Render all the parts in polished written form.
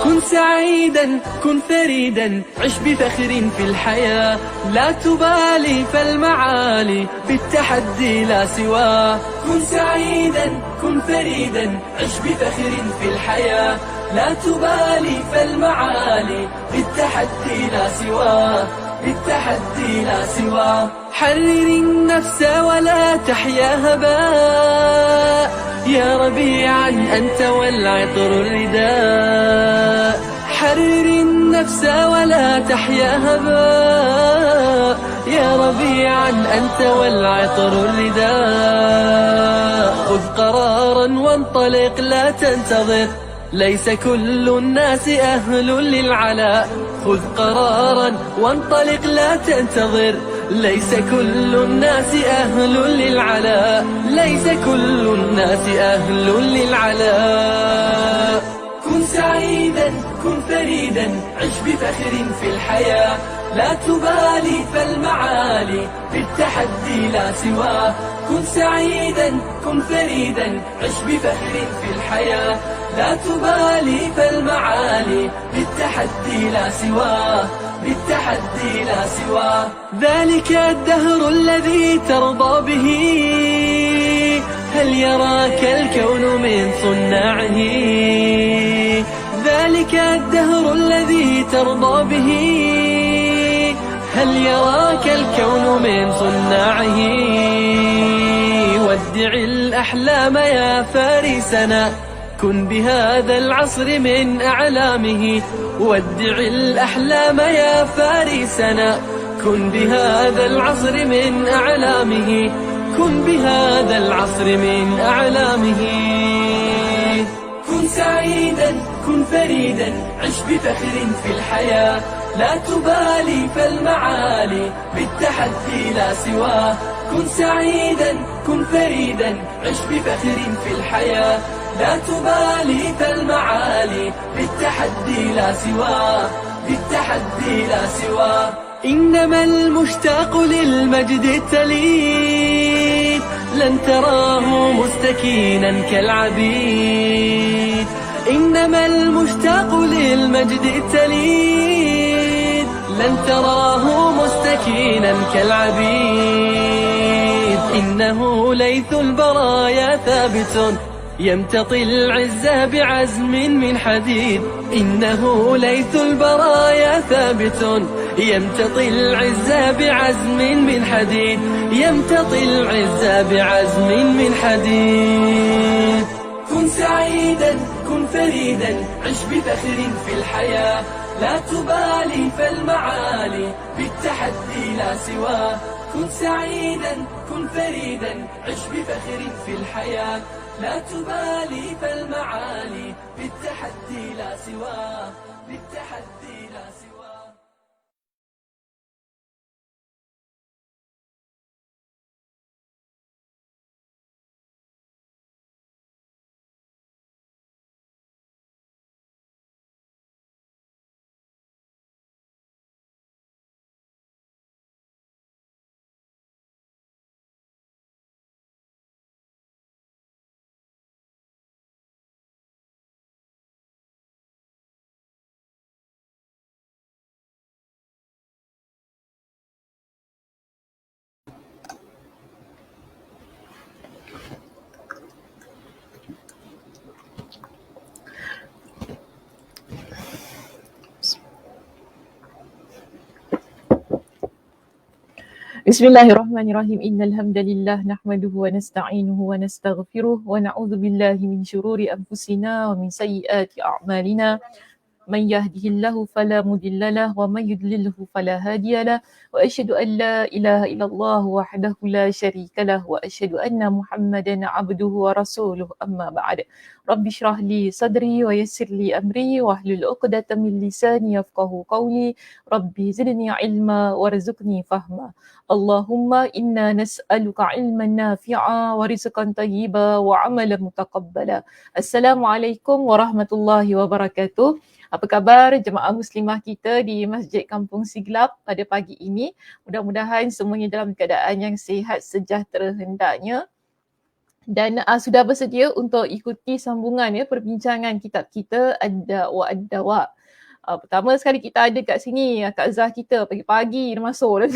كن سعيدا كن فريدا عش بفخر في الحياة لا تبالي فالمعالي بالتحدي لا سواه كن سعيدا كن فريدا عش بفخر في الحياة لا تبالي فالمعالي بالتحدي لا سواه بالتحدي لا سواه حرر النفس ولا تحيا هباء يا ربيعا أنت والعطر الرداء حرر النفس ولا تحيا هباء يا ربيعا أنت والعطر الرداء خذ قرارا وانطلق لا تنتظر ليس كل الناس أهل للعلاء خذ قرارا وانطلق لا تنتظر ليس كل الناس أهل للعلاء ليس كل الناس أهل للعلاء كن سعيدا كن فريدا عش بفخر في الحياة لا تبالي فالمعالي بالتحدي لا سواه كن سعيدا كن فريدا عش بفخر في الحياة لا تبالي فالمعالي بالتحدي لا سواه بالتحدي لا سواه ذلك الدهر الذي ترضى به هل يراك الكون من صناعه ذلك الدهر الذي ترضى به هل يراك الكون من صناعه ودع الأحلام يا فارسنا كن بهذا العصر من أعلامه ودع الأحلام يا فارسنا كن بهذا العصر من أعلامه كن بهذا العصر من أعلامه كن سعيدا كن فريدا عش بفخر في الحياة لا تبالي فالمعالي بالتحدي لا سواه كن سعيدا كن فريدا عش بفخر في الحياة لا تبالي فالمعالي بالتحدي لا سواه بالتحدي لا سواه إنما المشتاق للمجد التليد لن تراه مستكينا كالعبيد إنما المشتاق للمجد التليد لن تراه مستكينا كالعبيد إنه ليث البرايا ثابت يمتطي العز بعزم من حديد إنه ليث البرايا ثابت يمتطي العز بعزم من حديد يمتطي العز بعزم من حديد كن سعيدا كن فريدا عش بفخر في الحياة لا تبالي فالمعالي بالتحدي لا سواه كن سعيدا كن فريدا عش بفخر في الحياة لا تبالي فالمعالي بالتحدي لا سواه بالتحدي لا سواه Bismillahirrahmanirrahim. Innal hamdalillah nahmaduhu wa nasta'inuhu wa nastaghfiruh wa na'udzu billahi min shururi anfusina wa min sayyiati a'malina. Man yahdihillahu fala mudilla lahu wa man yudlilhu fala hadiya lahu wa asyhadu an la ilaha illallah wahdahu la syarika lahu wa asyhadu anna Muhammadan 'abduhu wa rasuluh. Amma ba'd. Rabbi shrah li sadri wa yassir li amri wa hlul 'uqdatam min lisani yafqahu qawli. Rabbi zidni 'ilma warzuqni fahma. Allahumma inna nas'aluka 'ilman nafi'a wa rizqan thayyiba wa 'amalan mutaqabbala. Assalamualaikum warahmatullahi wabarakatuh. Apa khabar jemaah muslimah kita di Masjid Kampung Siglap pada pagi ini? Mudah-mudahan semuanya dalam keadaan yang sihat sejahtera hendaknya. Dan sudah bersedia untuk ikuti sambungan ya perbincangan kitab kita Ad-Dawa Ad-Dawa. Pertama sekali kita ada kat sini Kak Zah kita pagi-pagi dia masuk.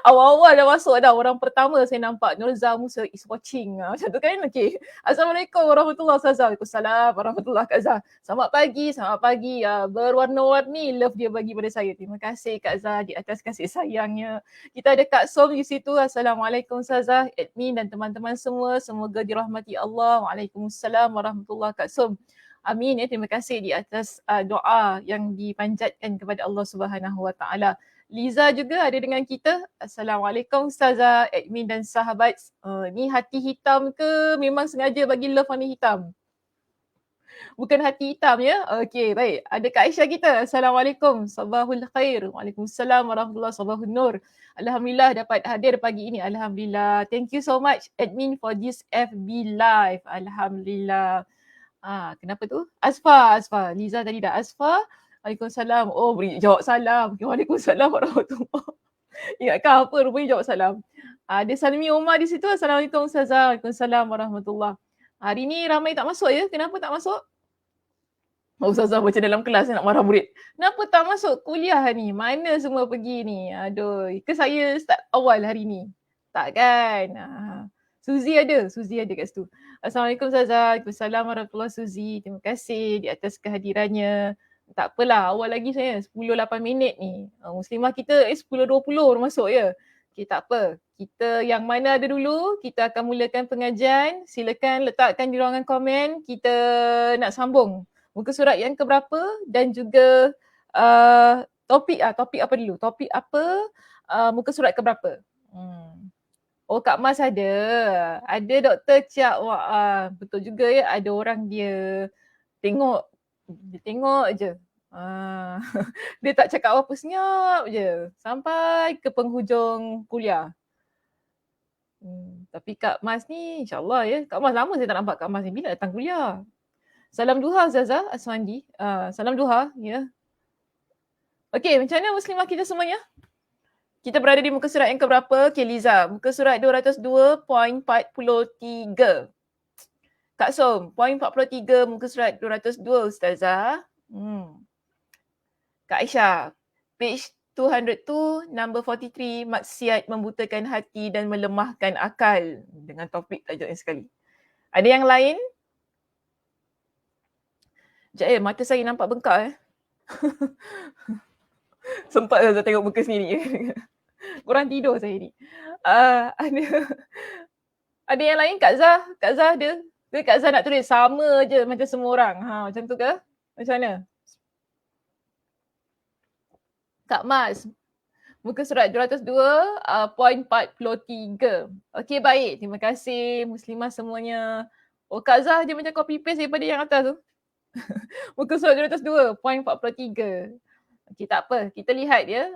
Awal-awal dah masuk dah. Orang pertama saya nampak Nurza Musa is watching. Macam tu kan? Okay. Assalamualaikum warahmatullahi wabarakatuh. Waalaikumsalam warahmatullahi wabarakatuh. Selamat pagi, selamat pagi. Berwarna-warni love dia bagi pada saya. Terima kasih Kak Zah di atas kasih sayangnya. Kita ada Kak Som di situ. Assalamualaikum Ustazah, admin dan teman-teman semua. Semoga dirahmati Allah. Waalaikumsalam warahmatullahi wabarakatuh. Kak Som. Amin ya. Terima kasih di atas doa yang dipanjatkan kepada Allah Subhanahu Wa Taala. Liza juga ada dengan kita. Assalamualaikum Ustazah, admin dan sahabat. Ni hati hitam ke memang sengaja bagi love warna hitam? Bukan hati hitam ya? Okey, baik. Ada Kak Aisyah kita. Assalamualaikum. Sabahul khair. Waalaikumsalam warahmatullahi wabarakatuh. Sabahun nur. Alhamdulillah dapat hadir pagi ini. Alhamdulillah. Thank you so much admin for this FB live. Alhamdulillah. Kenapa tu? Asfa. Liza tadi dah Asfa. Waalaikumsalam. Oh, beri jawab salam. Waalaikumsalam warahmatullahi. Ingatkah apa rupanya jawab salam. Ada Salmi Omar di situ. Assalamualaikum Ustazah. Waalaikumsalam warahmatullahi. Hari ni ramai tak masuk ya? Kenapa tak masuk? Ustazah baca dalam kelas nak marah murid. Kenapa tak masuk kuliah ni? Mana semua pergi ni? Aduh. Ke saya start awal hari ni? Tak kan? Suzy ada kat situ. Assalamualaikum Ustazah. Waalaikumsalam warahmatullahi Suzy. Terima kasih di atas kehadirannya. Tak apalah, awal lagi saya 10-8 minit ni. Muslimah kita 10-20 baru masuk ya. Okay, tak apa. Kita yang mana ada dulu, kita akan mulakan pengajian. Silakan letakkan di ruangan komen. Kita nak sambung muka surat yang keberapa dan juga topik apa dulu? Topik apa, muka surat keberapa? Oh, Kak Mas ada. Ada Dr. Cia. Wah, betul juga ya, ada orang dia tengok je. Dia tak cakap apa, senyap je sampai ke penghujung kuliah. Tapi Kak Mas ni insyaAllah ya. Kak Mas lama saya tak nampak Kak Mas ni. Bila datang kuliah? Salam duha Zaza Aswandi. Salam duha ya. Okey, macam mana muslimah kita semuanya? Kita berada di muka surat yang keberapa? Okay Liza, muka surat 202.43. Kak Som, poin 43 muka surat 202 Ustazah. Kak Aisyah, page 202, number 43, maksiat membutakan hati dan melemahkan akal. Dengan topik tajuk yang sekali. Ada yang lain? Sekejap mata saya nampak bengkak Sempat saya tengok muka sendiri. Kurang tidur saya ni. Ada yang lain Kak Zah? Kak Zah ada? Ke Kak Zah nak tulis sama je macam semua orang? Macam tu ke? Macam mana? Kak Mas, muka surat 202.43. Okey, baik. Terima kasih muslimah semuanya. Oh, Kak Zah dia macam copy paste daripada yang atas tu. Muka surat 202.43. Okey, tak apa. Kita lihat ya.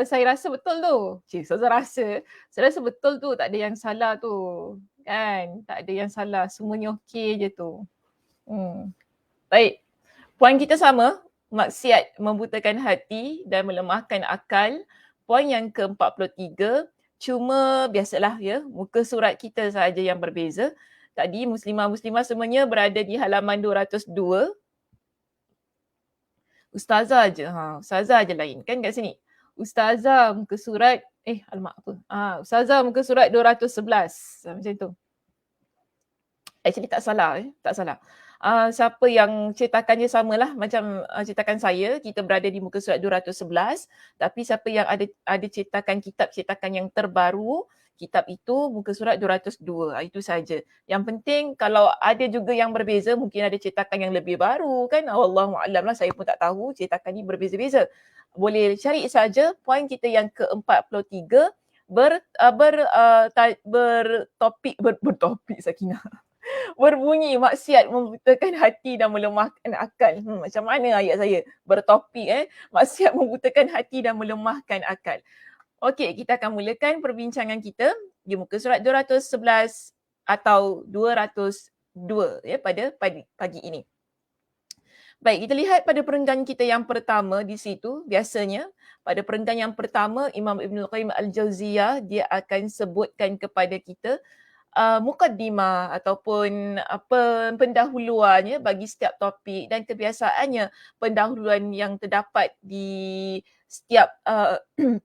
Saya rasa betul tu. Saya rasa betul tu. Tak ada yang salah tu. Kan? Tak ada yang salah. Semuanya okey je tu. Baik. Poin kita sama. Maksiat membutakan hati dan melemahkan akal. Poin yang ke-43. Cuma biasalah ya. Muka surat kita sahaja yang berbeza. Tadi muslimah-muslimah semuanya berada di halaman 202. Ustazah je. Ustazah je lain kan kat sini. Ustazah muka surat alamak apa? Ustazah muka surat 211. Macam tu. Actually tak salah. Tak salah. Siapa yang cetakannya samalah macam cetakan saya, kita berada di muka surat 211. Tapi siapa yang ada cetakan kitab cetakan yang terbaru, kitab itu muka surat 202. Itu saja. Yang penting kalau ada juga yang berbeza, mungkin ada cetakan yang lebih baru kan. Wallahualam lah, saya pun tak tahu cetakan ni berbeza-beza. Boleh cari saja poin kita yang ke-43 bertopik Sakinah. Berbunyi maksiat membutakan hati dan melemahkan akal. Macam mana ayat saya? Bertopik maksiat membutakan hati dan melemahkan akal. Okey, kita akan mulakan perbincangan kita di muka surat 211 atau 202 ya pada pagi ini. Baik, kita lihat pada perenggan kita yang pertama di situ. Biasanya pada perenggan yang pertama Imam Ibn Qayyim Al-Jauziyah dia akan sebutkan kepada kita mukaddimah ataupun pendahuluan bagi setiap topik, dan kebiasaannya pendahuluan yang terdapat di setiap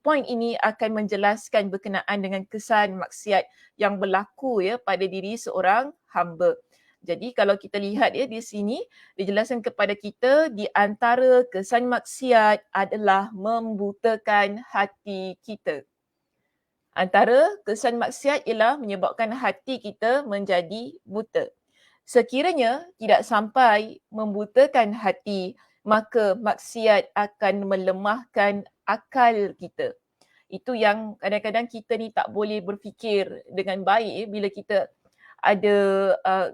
poin ini akan menjelaskan berkenaan dengan kesan maksiat yang berlaku pada diri seorang hamba. Jadi kalau kita lihat di sini dijelaskan kepada kita di antara kesan maksiat adalah membutakan hati kita. Antara kesan maksiat ialah menyebabkan hati kita menjadi buta. Sekiranya tidak sampai membutakan hati, maka maksiat akan melemahkan akal kita. Itu yang kadang-kadang kita ni tak boleh berfikir dengan baik bila kita ada,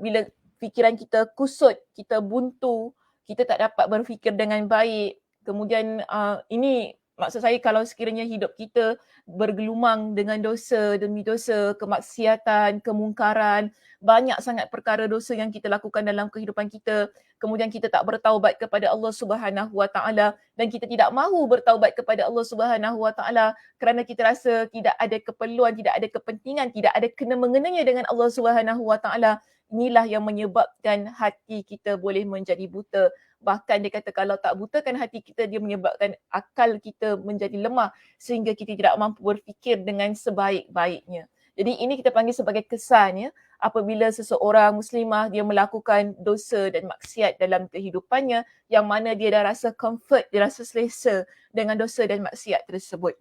bila fikiran kita kusut, kita buntu, kita tak dapat berfikir dengan baik. Kemudian ini maksud saya kalau sekiranya hidup kita bergelumang dengan dosa demi dosa, kemaksiatan, kemungkaran, banyak sangat perkara dosa yang kita lakukan dalam kehidupan kita, kemudian kita tak bertaubat kepada Allah Subhanahu Wa Taala dan kita tidak mahu bertaubat kepada Allah Subhanahu Wa Taala kerana kita rasa tidak ada keperluan, tidak ada kepentingan, tidak ada kena-mengenanya dengan Allah Subhanahu Wa Taala. Inilah yang menyebabkan hati kita boleh menjadi buta. Bahkan dia kata kalau tak butakan hati kita, dia menyebabkan akal kita menjadi lemah sehingga kita tidak mampu berfikir dengan sebaik-baiknya. Jadi ini kita panggil sebagai kesan apabila seseorang muslimah dia melakukan dosa dan maksiat dalam kehidupannya yang mana dia dah rasa comfort, dia rasa selesa dengan dosa dan maksiat tersebut.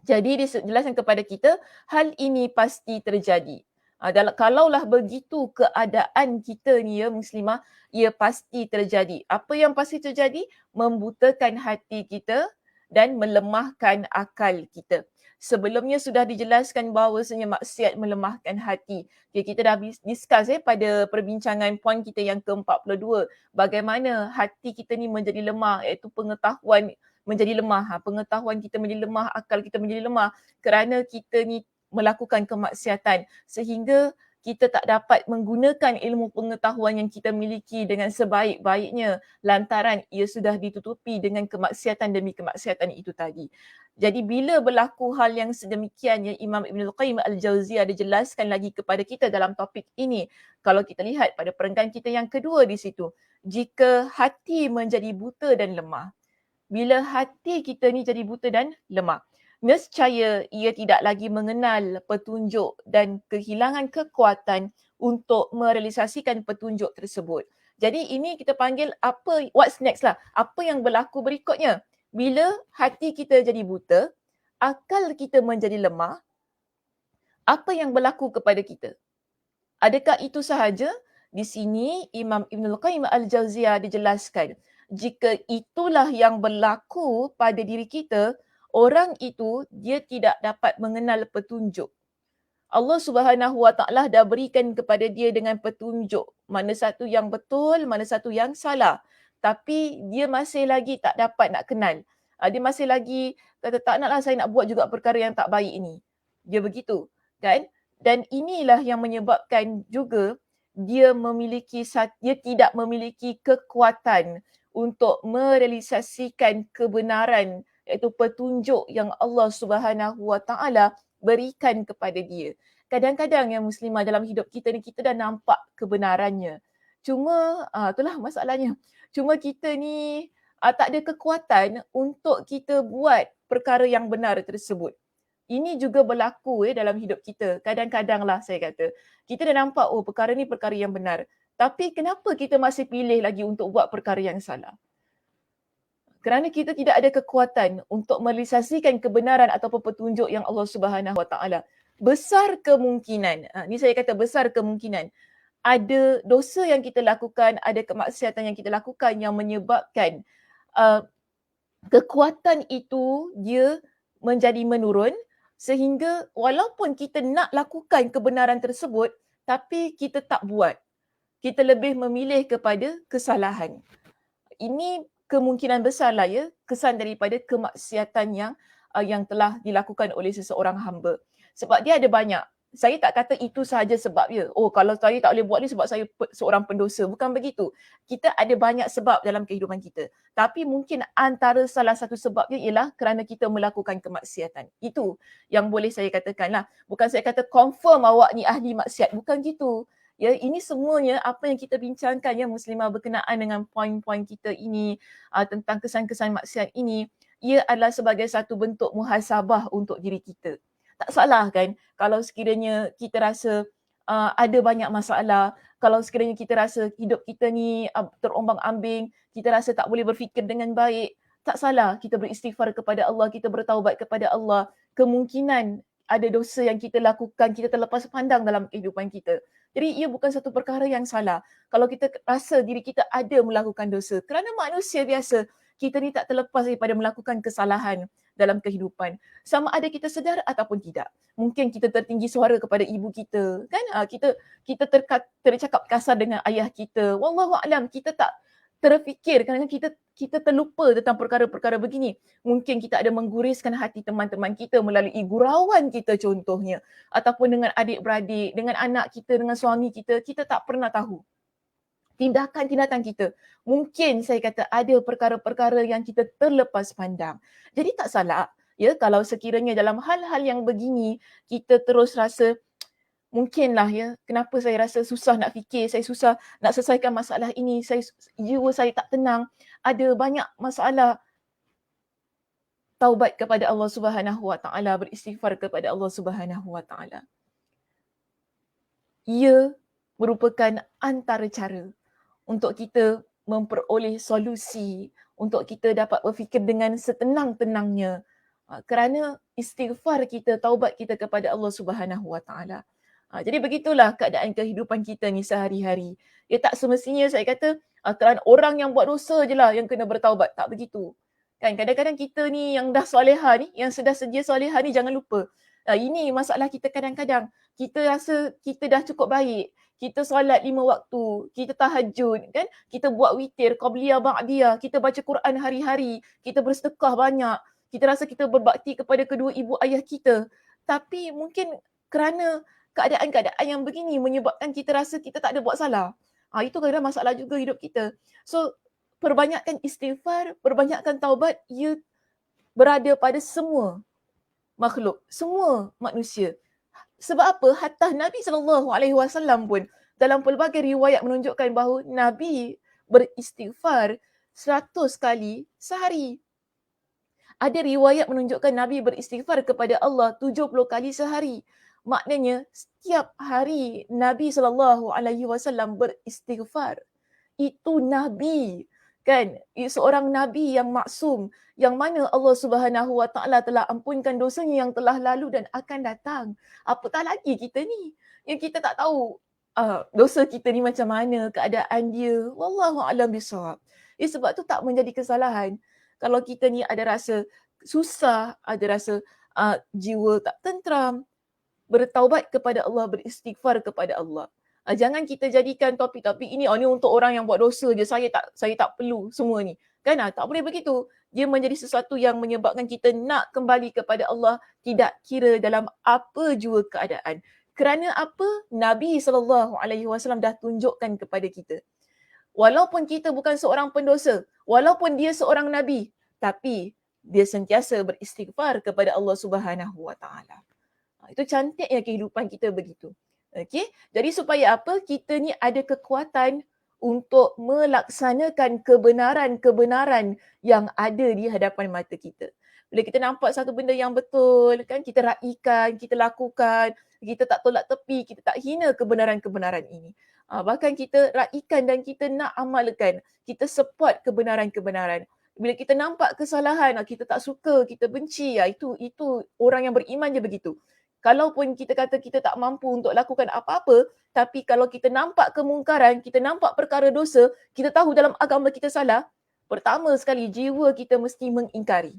Jadi dijelaskan kepada kita hal ini pasti terjadi. Kalaulah begitu keadaan kita ni muslimah, ia pasti terjadi. Apa yang pasti terjadi? Membutakan hati kita dan melemahkan akal kita. Sebelumnya sudah dijelaskan bahawasanya maksiat melemahkan hati. Okay, kita dah discuss pada perbincangan poin kita yang ke-42. Bagaimana hati kita ni menjadi lemah, iaitu pengetahuan menjadi lemah. Pengetahuan kita menjadi lemah, akal kita menjadi lemah kerana kita ni melakukan kemaksiatan sehingga kita tak dapat menggunakan ilmu pengetahuan yang kita miliki dengan sebaik-baiknya lantaran ia sudah ditutupi dengan kemaksiatan demi kemaksiatan itu tadi. Jadi bila berlaku hal yang sedemikian, Imam Ibn Al-Qayyim Al-Jauziyah dijelaskan lagi kepada kita dalam topik ini. Kalau kita lihat pada perenggan kita yang kedua di situ, jika hati menjadi buta dan lemah, bila hati kita ni jadi buta dan lemah, nescaya ia tidak lagi mengenal petunjuk dan kehilangan kekuatan untuk merealisasikan petunjuk tersebut. Jadi ini kita panggil what's next lah. Apa yang berlaku berikutnya? Bila hati kita jadi buta, akal kita menjadi lemah, apa yang berlaku kepada kita? Adakah itu sahaja? Di sini Imam Ibn Al-Qayyim Al-Jauziyah dijelaskan, jika itulah yang berlaku pada diri kita, orang itu dia tidak dapat mengenal petunjuk. Allah Subhanahu Wa Taala dah berikan kepada dia dengan petunjuk mana satu yang betul, mana satu yang salah. Tapi dia masih lagi tak dapat nak kenal. Dia masih lagi kata tak naklah saya nak buat juga perkara yang tak baik ini. Dia begitu, kan? Dan inilah yang menyebabkan juga dia tidak memiliki kekuatan untuk merealisasikan kebenaran, iaitu petunjuk yang Allah Subhanahu Wa Taala berikan kepada dia. Kadang-kadang yang muslimah dalam hidup kita ni kita dah nampak kebenarannya. Cuma itulah masalahnya. Cuma kita ni tak ada kekuatan untuk kita buat perkara yang benar tersebut. Ini juga berlaku dalam hidup kita. Kadang-kadang lah saya kata, kita dah nampak perkara ni perkara yang benar. Tapi kenapa kita masih pilih lagi untuk buat perkara yang salah? Kerana kita tidak ada kekuatan untuk merealisasikan kebenaran ataupun petunjuk yang Allah Subhanahu Wa Taala. Besar kemungkinan, ni saya kata besar kemungkinan, ada dosa yang kita lakukan, ada kemaksiatan yang kita lakukan yang menyebabkan kekuatan itu dia menjadi menurun sehingga walaupun kita nak lakukan kebenaran tersebut tapi kita tak buat. Kita lebih memilih kepada kesalahan. Ini kemungkinan besarlah kesan daripada kemaksiatan yang telah dilakukan oleh seseorang hamba. Sebab dia ada banyak. saya tak kata itu sahaja sebabnya. Oh, kalau saya tak boleh buat ni sebab saya seorang pendosa. Bukan begitu. Kita ada banyak sebab dalam kehidupan kita. Tapi mungkin antara salah satu sebabnya ialah kerana kita melakukan kemaksiatan. Itu yang boleh saya katakan lah. Bukan saya kata confirm awak ni ahli maksiat. Bukan gitu. Ya, ini semuanya apa yang kita bincangkan ya Muslimah berkenaan dengan poin-poin kita ini tentang kesan-kesan maksiat ini, ia adalah sebagai satu bentuk muhasabah untuk diri kita. Tak salah kan kalau sekiranya kita rasa ada banyak masalah, kalau sekiranya kita rasa hidup kita ni terombang-ambing, kita rasa tak boleh berfikir dengan baik, tak salah kita beristighfar kepada Allah, kita bertaubat kepada Allah. Kemungkinan ada dosa yang kita lakukan, kita terlepas pandang dalam kehidupan kita. Jadi ia bukan satu perkara yang salah. Kalau kita rasa diri kita ada melakukan dosa, kerana manusia biasa, kita ni tak terlepas daripada melakukan kesalahan dalam kehidupan. Sama ada kita sedar ataupun tidak. Mungkin kita tertinggi suara kepada ibu kita, kan? Kita tercakap kasar dengan ayah kita. Wallahu a'lam, kita tak terfikir kerana kita terlupa tentang perkara-perkara begini. Mungkin kita ada mengguriskan hati teman-teman kita melalui gurauan kita contohnya, ataupun dengan adik-beradik, dengan anak kita, dengan suami kita tak pernah tahu tindakan-tindakan kita. Mungkin saya kata ada perkara-perkara yang kita terlepas pandang. Jadi tak salah ya kalau sekiranya dalam hal-hal yang begini kita terus rasa mungkinlah ya, kenapa saya rasa susah nak fikir, saya susah nak selesaikan masalah ini, jiwa saya tak tenang, ada banyak masalah. Taubat kepada Allah Subhanahu Wa Taala, beristighfar kepada Allah Subhanahu Wa Taala. Ia merupakan antara cara untuk kita memperoleh solusi, untuk kita dapat berfikir dengan setenang-tenangnya kerana istighfar kita, taubat kita kepada Allah Subhanahu Wa Taala. Jadi begitulah keadaan kehidupan kita ni sehari-hari. Ya tak semestinya saya kata kerana orang yang buat dosa je lah yang kena bertaubat. Tak begitu. Kan kadang-kadang kita ni yang dah solehah ni, yang sudah sedia solehah ni jangan lupa. Ini masalah kita kadang-kadang. Kita rasa kita dah cukup baik. Kita solat 5 waktu, kita tahajud, kan? Kita buat witir, qabliyah, ba'diyah, kita baca Quran hari-hari, kita bersedekah banyak, kita rasa kita berbakti kepada kedua ibu ayah kita. Tapi mungkin kerana keadaan-keadaan yang begini menyebabkan kita rasa kita tak ada buat salah. Itu kadang masalah juga hidup kita. So, perbanyakkan istighfar, perbanyakkan taubat, ia berada pada semua makhluk, semua manusia. Sebab apa? Hatta Nabi SAW pun dalam pelbagai riwayat menunjukkan bahawa Nabi beristighfar 100 kali sehari. Ada riwayat menunjukkan Nabi beristighfar kepada Allah 70 kali sehari. Maknanya setiap hari Nabi SAW beristighfar. Itu Nabi. Kan? Seorang Nabi yang maksum, yang mana Allah Subhanahu Wa Taala telah ampunkan dosanya yang telah lalu dan akan datang. Apatah lagi kita ni yang kita tak tahu dosa kita ni macam mana, keadaan dia. Wallahu a'lam bissawab. Sebab tu tak menjadi kesalahan kalau kita ni ada rasa susah, ada rasa jiwa tak tentram, bertaubat kepada Allah, beristighfar kepada Allah. Jangan kita jadikan topik-topik ini ni untuk orang yang buat dosa je, saya tak perlu semua ni. Kan tak boleh begitu. Dia menjadi sesuatu yang menyebabkan kita nak kembali kepada Allah tidak kira dalam apa jua keadaan. Kerana apa? Nabi SAW dah tunjukkan kepada kita. Walaupun kita bukan seorang pendosa, walaupun dia seorang Nabi, tapi dia sentiasa beristighfar kepada Allah Subhanahu Wa Taala. Itu cantiknya kehidupan kita begitu. Okey, jadi supaya apa? Kita ni ada kekuatan untuk melaksanakan kebenaran-kebenaran yang ada di hadapan mata kita. Bila kita nampak satu benda yang betul, kan kita raikan, kita lakukan, kita tak tolak tepi, kita tak hina kebenaran-kebenaran ini. Bahkan kita raikan dan kita nak amalkan, kita support kebenaran-kebenaran. Bila kita nampak kesalahan, kita tak suka, kita benci, itu orang yang beriman je begitu. Kalaupun kita kata kita tak mampu untuk lakukan apa-apa, tapi kalau kita nampak kemungkaran, kita nampak perkara dosa, kita tahu dalam agama kita salah, pertama sekali jiwa kita mesti mengingkari.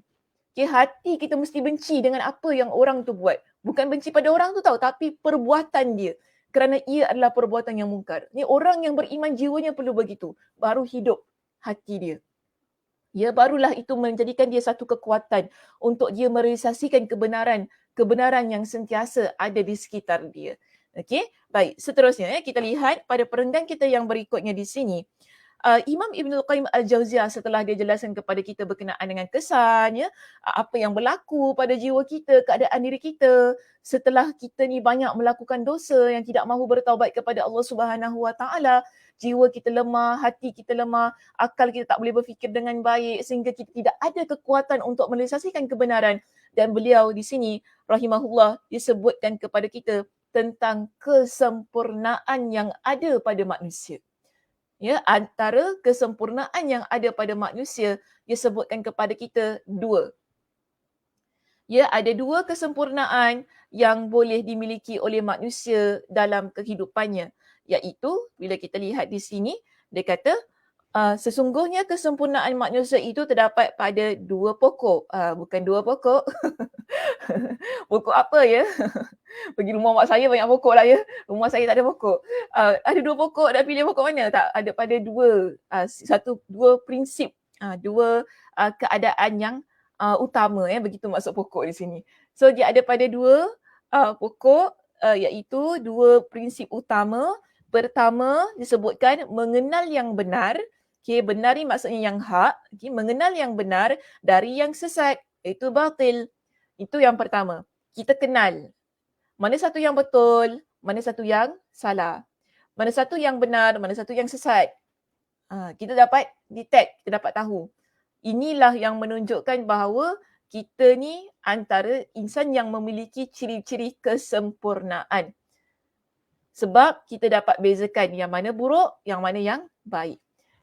Okay, hati kita mesti benci dengan apa yang orang tu buat. Bukan benci pada orang tu tahu, tapi perbuatan dia. Kerana ia adalah perbuatan yang mungkar. Ni orang yang beriman jiwanya perlu begitu. Baru hidup hati dia. Ya, barulah itu menjadikan dia satu kekuatan untuk dia merealisasikan kebenaran yang sentiasa ada di sekitar dia. Okey, baik. Seterusnya kita lihat pada perenggan kita yang berikutnya di sini. Imam Ibnul Qayyim Al-Jauziyah setelah dia jelaskan kepada kita berkenaan dengan kesan, ya, apa yang berlaku pada jiwa kita, keadaan diri kita setelah kita ni banyak melakukan dosa yang tidak mahu bertaubat kepada Allah Subhanahu Wa Taala, jiwa kita lemah, hati kita lemah, akal kita tak boleh berfikir dengan baik sehingga kita tidak ada kekuatan untuk merealisasikan kebenaran. Dan beliau di sini rahimahullah disebutkan kepada kita tentang kesempurnaan yang ada pada manusia. Ya, antara kesempurnaan yang ada pada manusia, dia sebutkan kepada kita dua. Ya, ada dua kesempurnaan yang boleh dimiliki oleh manusia dalam kehidupannya. Iaitu, bila kita lihat di sini, dia kata, sesungguhnya kesempurnaan manusia itu terdapat pada dua pokok. Bukan dua pokok. Pokok apa ya? Pergi rumah mak saya banyak pokok lah ya. Rumah saya tak ada pokok. Ada dua pokok, nak pilih pokok mana? Tak, ada pada dua prinsip, dua keadaan yang utama ya, begitu maksud pokok di sini. So dia ada pada dua pokok, iaitu dua prinsip utama. Pertama disebutkan mengenal yang benar. Okay, benar ni maksudnya yang hak. Okay, mengenal yang benar dari yang sesat, iaitu batil. Itu yang pertama. Kita kenal mana satu yang betul, mana satu yang salah. Mana satu yang benar, mana satu yang sesat. Kita dapat detect, kita dapat tahu. Inilah yang menunjukkan bahawa kita ni antara insan yang memiliki ciri-ciri kesempurnaan. Sebab kita dapat bezakan yang mana buruk, yang mana yang baik.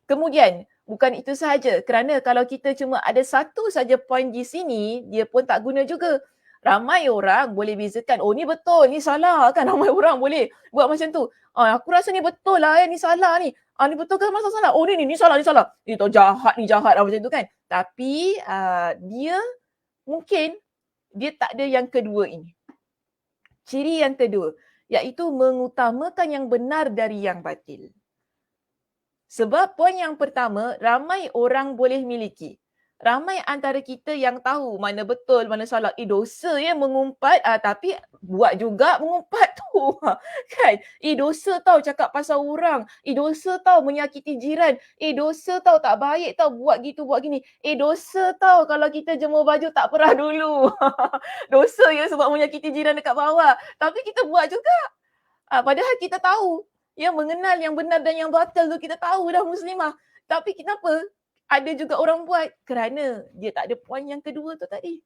Kemudian, bukan itu sahaja. Kerana kalau kita cuma ada satu saja poin di sini, dia pun tak guna juga. Ramai orang boleh bezakan, oh ni betul, ni salah kan. Ramai orang boleh buat macam tu. Aku rasa ni betul lah, ni salah ni. Ni betul ke masa salah? Oh ni salah, ni salah. Ni tahu jahat lah macam tu kan. Tapi dia mungkin dia tak ada yang kedua ini. Ciri yang kedua, iaitu mengutamakan yang benar dari yang batil. Sebab poin yang pertama, ramai orang boleh miliki. Ramai antara kita yang tahu mana betul, mana salah. Dosa ya mengumpat, tapi buat juga mengumpat tu. Kan? Dosa tau cakap pasal orang. Dosa tau menyakiti jiran. Dosa tau tak baik tau buat gitu, buat gini. Dosa tau kalau kita jemur baju tak perah dulu. Dosa ya sebab menyakiti jiran dekat bawah. Tapi kita buat juga. Padahal kita tahu. Ya, mengenal yang benar dan yang batil tu kita tahu dah muslimah. Tapi kenapa ada juga orang buat? Kerana dia tak ada poin yang kedua tu tadi.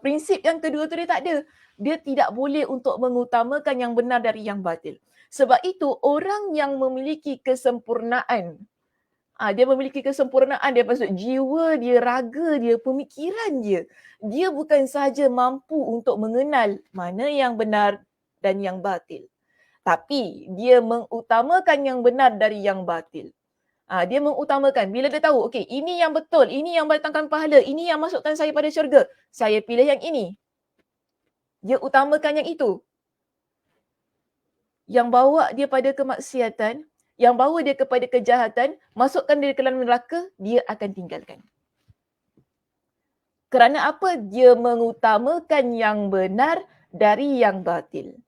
Prinsip yang kedua tu dia tak ada. Dia tidak boleh untuk mengutamakan yang benar dari yang batil. Sebab itu orang yang memiliki kesempurnaan, dia memiliki kesempurnaan dia maksud jiwa dia, raga dia, pemikiran dia. Dia bukan sahaja mampu untuk mengenal mana yang benar dan yang batil. Tapi dia mengutamakan yang benar dari yang batil. Dia mengutamakan. Bila dia tahu, okey, ini yang betul, ini yang mendatangkan pahala, ini yang masukkan saya pada syurga. Saya pilih yang ini. Dia utamakan yang itu. Yang bawa dia pada kemaksiatan, yang bawa dia kepada kejahatan, masukkan dia ke dalam neraka, dia akan tinggalkan. Kerana apa? Dia mengutamakan yang benar dari yang batil.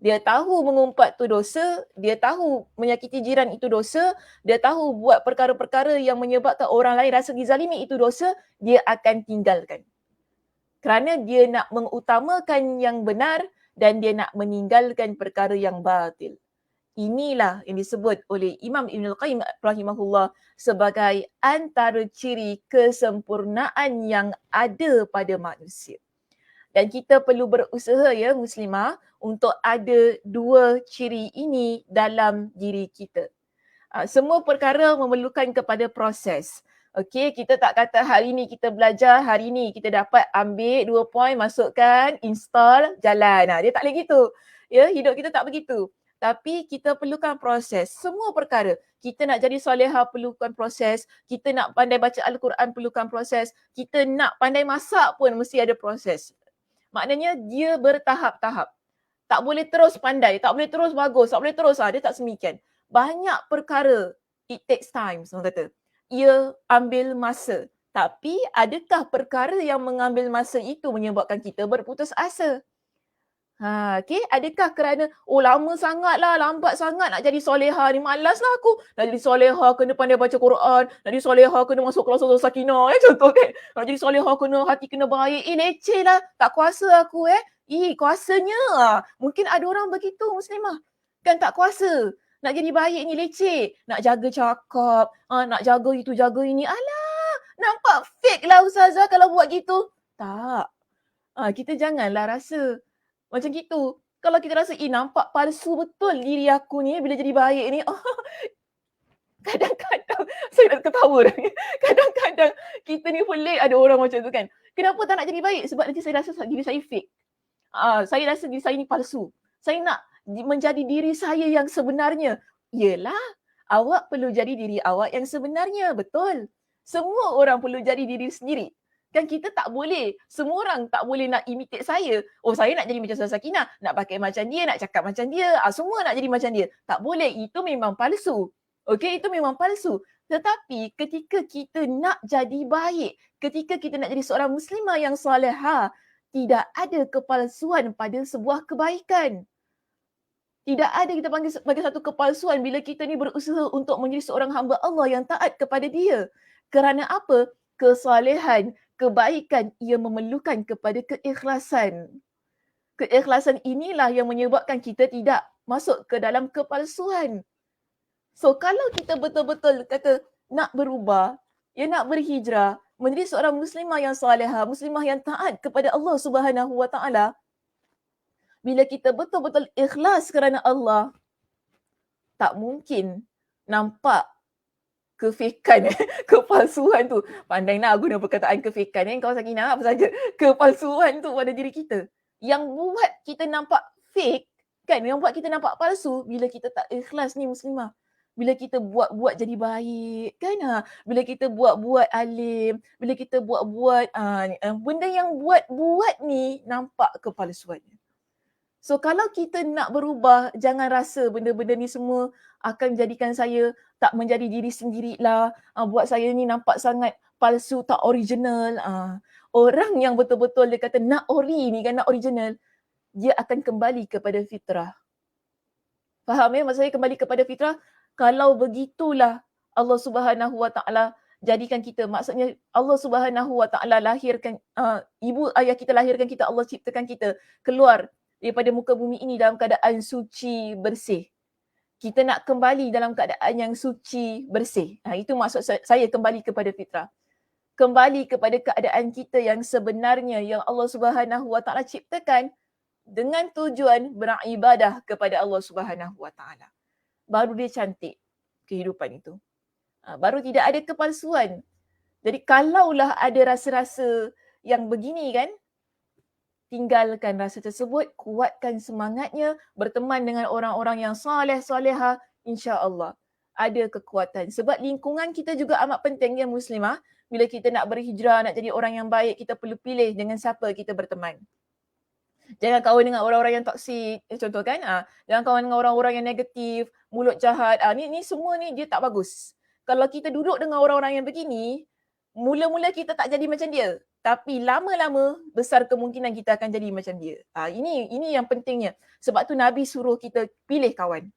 Dia tahu mengumpat tu dosa, dia tahu menyakiti jiran itu dosa, dia tahu buat perkara-perkara yang menyebabkan orang lain rasa dizalimi itu dosa, dia akan tinggalkan. Kerana dia nak mengutamakan yang benar dan dia nak meninggalkan perkara yang batil. Inilah yang disebut oleh Imam Ibnul Qayyim rahimahullah sebagai antara ciri kesempurnaan yang ada pada manusia. Dan kita perlu berusaha ya muslimah untuk ada dua ciri ini dalam diri kita. Semua perkara memerlukan kepada proses. Okey, kita tak kata hari ni kita belajar, hari ni kita dapat ambil 2 poin, masukkan, install, jalan. Dia tak boleh gitu. Ya, hidup kita tak begitu. Tapi kita perlukan proses. Semua perkara. Kita nak jadi solehah perlukan proses. Kita nak pandai baca Al-Quran perlukan proses. Kita nak pandai masak pun mesti ada proses. Maknanya dia bertahap-tahap. Tak boleh terus pandai, tak boleh terus bagus, tak boleh terus, dia tak semikian. Banyak perkara, it takes time, orang kata. ia ambil masa. Tapi adakah perkara yang mengambil masa itu menyebabkan kita berputus asa? Okey, adakah kerana, lama sangatlah, lambat sangat nak jadi solehah ni, malaslah aku. Nak jadi solehah kena pandai baca Quran, nak jadi solehah kena masuk kelas sakinah, contoh kan. Nak jadi solehah kena hati kena baik. Leceh lah, tak kuasa aku kuasanya. Mungkin ada orang begitu muslimah. Kan tak kuasa. Nak jadi baik ni leceh. Nak jaga cakap, nak jaga itu, jaga ini. Alah, nampak fake lah ustazah kalau buat gitu. Tak. Kita janganlah rasa macam gitu. Kalau kita rasa, nampak palsu betul diri aku ni bila jadi baik ni. Kadang-kadang, saya nak ketawa dah. Kadang-kadang kita ni pelik ada orang macam tu kan. Kenapa tak nak jadi baik? Sebab nanti saya rasa diri saya fake. Saya rasa diri saya ni palsu. Saya nak menjadi diri saya yang sebenarnya. Yelah, awak perlu jadi diri awak yang sebenarnya. Betul. Semua orang perlu jadi diri sendiri. Kan kita tak boleh, semua orang tak boleh nak imitate saya. Saya nak jadi macam Ustazah Sakinah, nak pakai macam dia, nak cakap macam dia. Semua nak jadi macam dia. Tak boleh, itu memang palsu. Okey, itu memang palsu. Tetapi ketika kita nak jadi baik, ketika kita nak jadi seorang muslimah yang salihah, tidak ada kepalsuan pada sebuah kebaikan. Tidak ada kita panggil sebagai satu kepalsuan bila kita ni berusaha untuk menjadi seorang hamba Allah yang taat kepada dia. Kerana apa? Kesalehan, kebaikan ia memerlukan kepada keikhlasan. Keikhlasan inilah yang menyebabkan kita tidak masuk ke dalam kepalsuan. So kalau kita betul-betul kata nak berubah, nak berhijrah, menjadi seorang muslimah yang salihah, muslimah yang taat kepada Allah Subhanahu Wa Taala, bila kita betul-betul ikhlas kerana Allah, tak mungkin nampak kefakan, kepalsuan tu. Pandai nak guna perkataan kefakan kau Sakinah, apa saja. Kepalsuan tu pada diri kita. Yang buat kita nampak fake, kan, yang buat kita nampak palsu bila kita tak ikhlas ni muslimah. Bila kita buat-buat jadi baik, kan. Bila kita buat-buat alim, bila kita buat-buat benda yang buat-buat ni nampak kepalsuannya. So kalau kita nak berubah, jangan rasa benda-benda ni semua akan jadikan saya tak menjadi diri sendirilah. Buat saya ni nampak sangat palsu, tak original. Orang yang betul-betul dia kata nak ori ni kan, nak original, dia akan kembali kepada fitrah. Faham maksud saya kembali kepada fitrah? Kalau begitulah Allah Subhanahu Wa Taala jadikan kita, maksudnya Allah Subhanahu Wa Taala lahirkan, ibu ayah kita lahirkan kita, Allah ciptakan kita keluar daripada muka bumi ini dalam keadaan suci, bersih. Kita nak kembali dalam keadaan yang suci, bersih. Itu maksud saya kembali kepada fitrah. Kembali kepada keadaan kita yang sebenarnya yang Allah Subhanahu Wa Taala ciptakan dengan tujuan beribadah kepada Allah Subhanahu Wa Taala. Baru dia cantik kehidupan itu. Baru tidak ada kepalsuan. Jadi kalaulah ada rasa-rasa yang begini kan, tinggalkan rasa tersebut, kuatkan semangatnya, berteman dengan orang-orang yang soleh, soleha, insya-Allah ada kekuatan. Sebab lingkungan kita juga amat penting ya muslimah. Bila kita nak berhijrah, nak jadi orang yang baik, kita perlu pilih dengan siapa kita berteman. Jangan kawan dengan orang-orang yang toksik, contoh kan. Jangan kawan dengan orang-orang yang negatif, mulut jahat. Ni semua ni dia tak bagus. Kalau kita duduk dengan orang-orang yang begini, mula-mula kita tak jadi macam dia. Tapi lama-lama besar kemungkinan kita akan jadi macam dia. Ini yang pentingnya. Sebab tu Nabi suruh kita pilih kawan.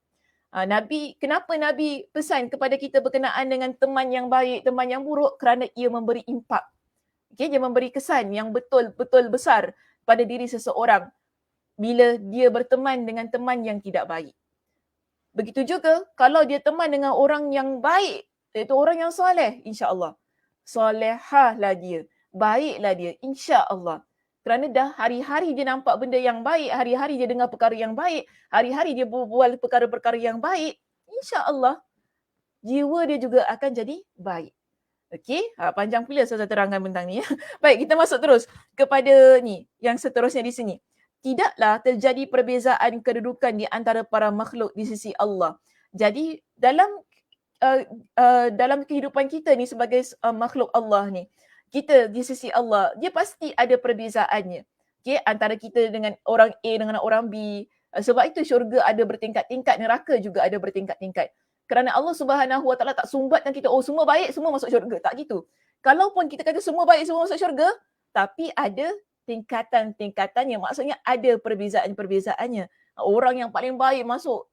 Kenapa Nabi pesan kepada kita berkenaan dengan teman yang baik, teman yang buruk? Kerana ia memberi impak. Dia memberi kesan yang betul-betul besar pada diri seseorang bila dia berteman dengan teman yang tidak baik. Begitu juga kalau dia teman dengan orang yang baik, iaitu orang yang soleh, insya-Allah. Solehahlah dia. Baiklah dia, insya-Allah. Kerana dah hari-hari dia nampak benda yang baik, hari-hari dia dengar perkara yang baik, hari-hari dia berbual perkara-perkara yang baik, insya-Allah jiwa dia juga akan jadi baik. Okey, panjang pula saya terangkan tentang ni. Baik, kita masuk terus kepada ni, yang seterusnya di sini. Tidaklah terjadi perbezaan kedudukan di antara para makhluk di sisi Allah. Jadi dalam kehidupan kita ni sebagai makhluk Allah ni, kita di sisi Allah, dia pasti ada perbezaannya. Okay, antara kita dengan orang A dengan orang B. Sebab itu syurga ada bertingkat-tingkat, neraka juga ada bertingkat-tingkat. Kerana Allah Subhanahu Wa Taala tak sumbatkan kita, oh semua baik, semua masuk syurga. Tak gitu. Kalaupun kita kata semua baik, semua masuk syurga, tapi ada tingkatan-tingkatannya. Maksudnya ada perbezaan-perbezaannya. Orang yang paling baik masuk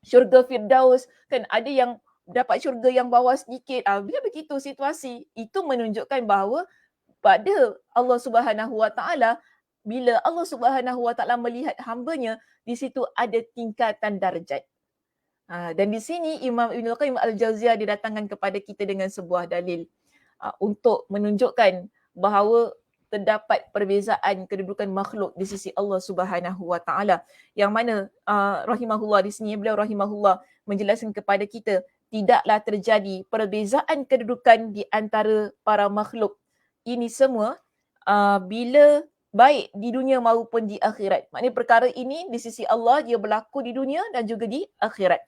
syurga Firdaus, kan ada yang dapat syurga yang bawah sedikit. Bila begitu situasi, itu menunjukkan bahawa pada Allah Subhanahu Wa Taala, bila Allah Subhanahu Wa Taala melihat hamba-Nya, di situ ada tingkatan darjat. Dan di sini Imam Ibn Qayyim Al-Jauziyah didatangkan kepada kita dengan sebuah dalil untuk menunjukkan bahawa terdapat perbezaan kedudukan makhluk di sisi Allah Subhanahu Wa Taala, yang mana rahimahullah di sini beliau rahimahullah menjelaskan kepada kita tidaklah terjadi perbezaan kedudukan di antara para makhluk ini semua bila baik di dunia maupun di akhirat. Maknanya perkara ini di sisi Allah dia berlaku di dunia dan juga di akhirat.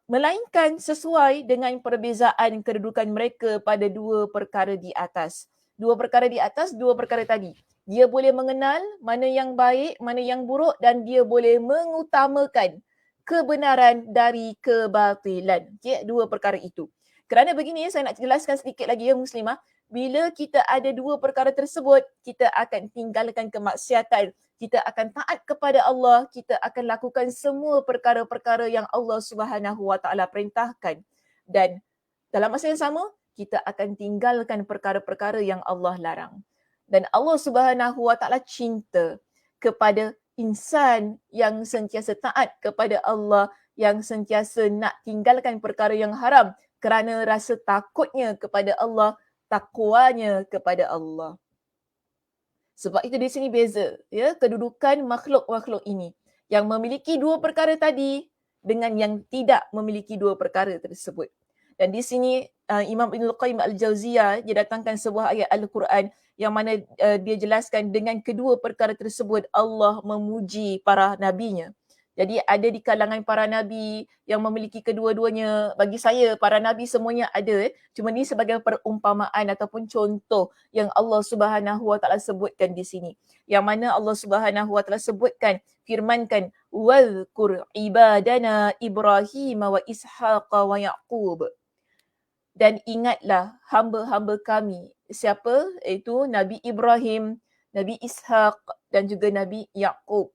Melainkan sesuai dengan perbezaan kedudukan mereka pada dua perkara di atas. Dua perkara di atas, dua perkara tadi. Dia boleh mengenal mana yang baik, mana yang buruk, dan dia boleh mengutamakan kebenaran dari kebatilan. Okay, dua perkara itu. Kerana begini, saya nak jelaskan sedikit lagi ya muslimah. Bila kita ada dua perkara tersebut, kita akan tinggalkan kemaksiatan. Kita akan taat kepada Allah, kita akan lakukan semua perkara-perkara yang Allah Subhanahu Wa Taala perintahkan. Dan dalam masa yang sama, kita akan tinggalkan perkara-perkara yang Allah larang. Dan Allah Subhanahu Wa Taala cinta kepada insan yang sentiasa taat kepada Allah, yang sentiasa nak tinggalkan perkara yang haram kerana rasa takutnya kepada Allah, takwanya kepada Allah. Sebab itu di sini beza ya kedudukan makhluk-makhluk ini yang memiliki dua perkara tadi dengan yang tidak memiliki dua perkara tersebut. Dan di sini Imam Ibn Qayyim Al-Jauziyah dia datangkan sebuah ayat Al-Quran yang mana dia jelaskan dengan kedua perkara tersebut Allah memuji para nabinya. Jadi ada di kalangan para nabi yang memiliki kedua-duanya. Bagi saya para nabi semuanya ada. Cuma ni sebagai perumpamaan ataupun contoh yang Allah Subhanahu Wa Taala sebutkan di sini. Yang mana Allah Subhanahu Wa Taala sebutkan, firmankan, "Wadhkur ibadana Ibrahim wa Ishaq wa Yaqub." Dan ingatlah hamba-hamba kami. Siapa? Itu Nabi Ibrahim, Nabi Ishaq dan juga Nabi Yaqub.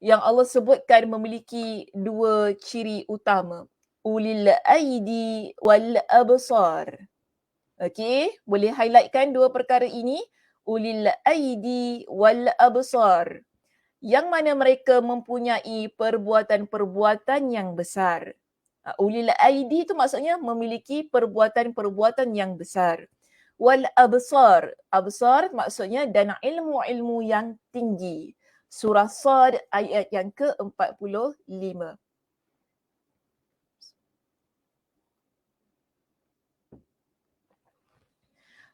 Yang Allah sebutkan memiliki dua ciri utama. Ulil aidi wal absar. Okey, boleh highlightkan dua perkara ini. Ulil aidi wal absar. Yang mana mereka mempunyai perbuatan-perbuatan yang besar. Ulil aidi itu maksudnya memiliki perbuatan-perbuatan yang besar. Wal absar. Absar maksudnya dan ilmu-ilmu yang tinggi. Surah Sad ayat yang ke-45.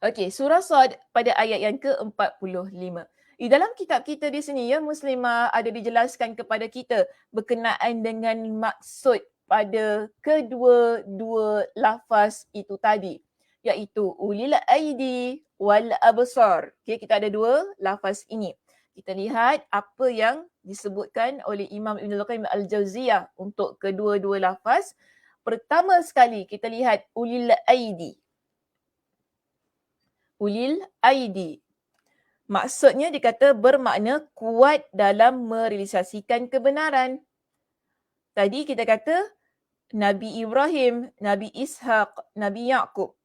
Okey, surah Sad pada ayat yang ke-45. Di dalam kitab kita di sini ya muslimah ada dijelaskan kepada kita berkenaan dengan maksud pada kedua-dua lafaz itu tadi, iaitu ulil aidi wal absar. Okey, kita ada dua lafaz ini. Kita lihat apa yang disebutkan oleh Imam Ibn Qayyim Al-Jauziyah untuk kedua-dua lafaz. Pertama sekali kita lihat ulil aidi. Ulil aidi. Maksudnya dikata bermakna kuat dalam merealisasikan kebenaran. Tadi kita kata Nabi Ibrahim, Nabi Ishaq, Nabi Yaqub.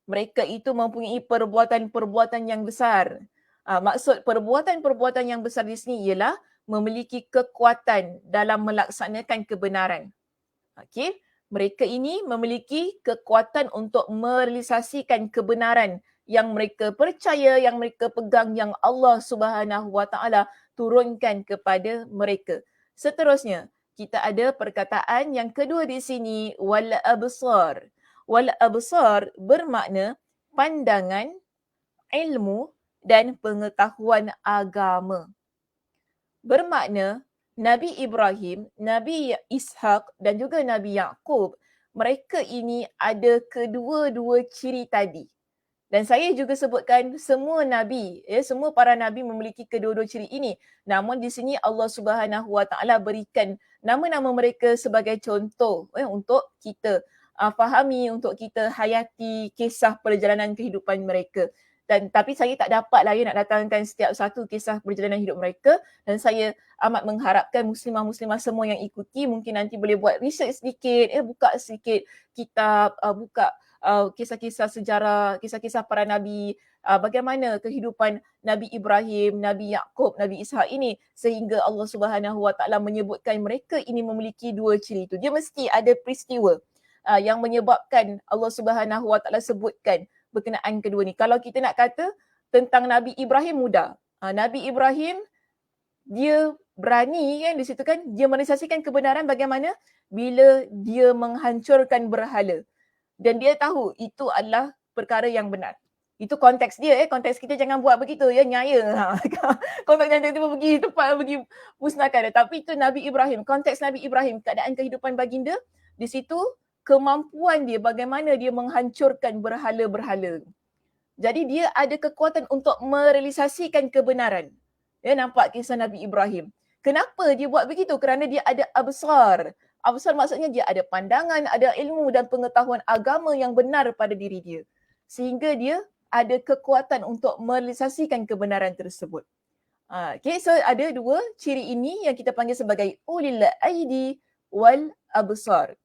Mereka itu mempunyai perbuatan-perbuatan yang besar. Maksud perbuatan-perbuatan yang besar di sini ialah memiliki kekuatan dalam melaksanakan kebenaran. Okey, mereka ini memiliki kekuatan untuk merealisasikan kebenaran yang mereka percaya, yang mereka pegang, yang Allah Subhanahu Wa Taala turunkan kepada mereka. Seterusnya, kita ada perkataan yang kedua di sini, wal absar. Wal absar bermakna pandangan, ilmu dan pengetahuan agama. Bermakna Nabi Ibrahim, Nabi Ishaq dan juga Nabi Yaqub, mereka ini ada kedua-dua ciri tadi. Dan saya juga sebutkan semua nabi, semua para nabi memiliki kedua-dua ciri ini. Namun di sini Allah Subhanahu Wa Taala berikan nama-nama mereka sebagai contoh untuk kita fahami, untuk kita hayati kisah perjalanan kehidupan mereka. Dan tapi saya tak dapat lah nak datangkan setiap satu kisah perjalanan hidup mereka, dan saya amat mengharapkan muslimah-muslimah semua yang ikuti mungkin nanti boleh buat research sedikit, buka sedikit kitab, buka kisah-kisah sejarah, kisah-kisah para nabi, bagaimana kehidupan Nabi Ibrahim, Nabi Yaqub, Nabi Ishak ini sehingga Allah Subhanahu Wa Taala menyebutkan mereka ini memiliki dua ciri itu. Dia mesti ada peristiwa yang menyebabkan Allah Subhanahu Wa Taala sebutkan berkenaan kedua ni. Kalau kita nak kata tentang Nabi Ibrahim mudah. Nabi Ibrahim dia berani kan di situ kan, dia merealisasikan kebenaran bagaimana bila dia menghancurkan berhala. Dan dia tahu itu adalah perkara yang benar. Itu konteks dia konteks kita jangan buat begitu nyaya. Konteks yang tiba-tiba pergi tempat pergi musnahkan. Tapi itu Nabi Ibrahim, konteks Nabi Ibrahim, keadaan kehidupan baginda di situ, kemampuan dia bagaimana dia menghancurkan berhala-berhala. Jadi dia ada kekuatan untuk merealisasikan kebenaran. Nampak kisah Nabi Ibrahim. Kenapa dia buat begitu? Kerana dia ada absar. Absar maksudnya dia ada pandangan, ada ilmu dan pengetahuan agama yang benar pada diri dia. Sehingga dia ada kekuatan untuk merealisasikan kebenaran tersebut. Okay, so ada dua ciri ini yang kita panggil sebagai ulil aidi wal absar.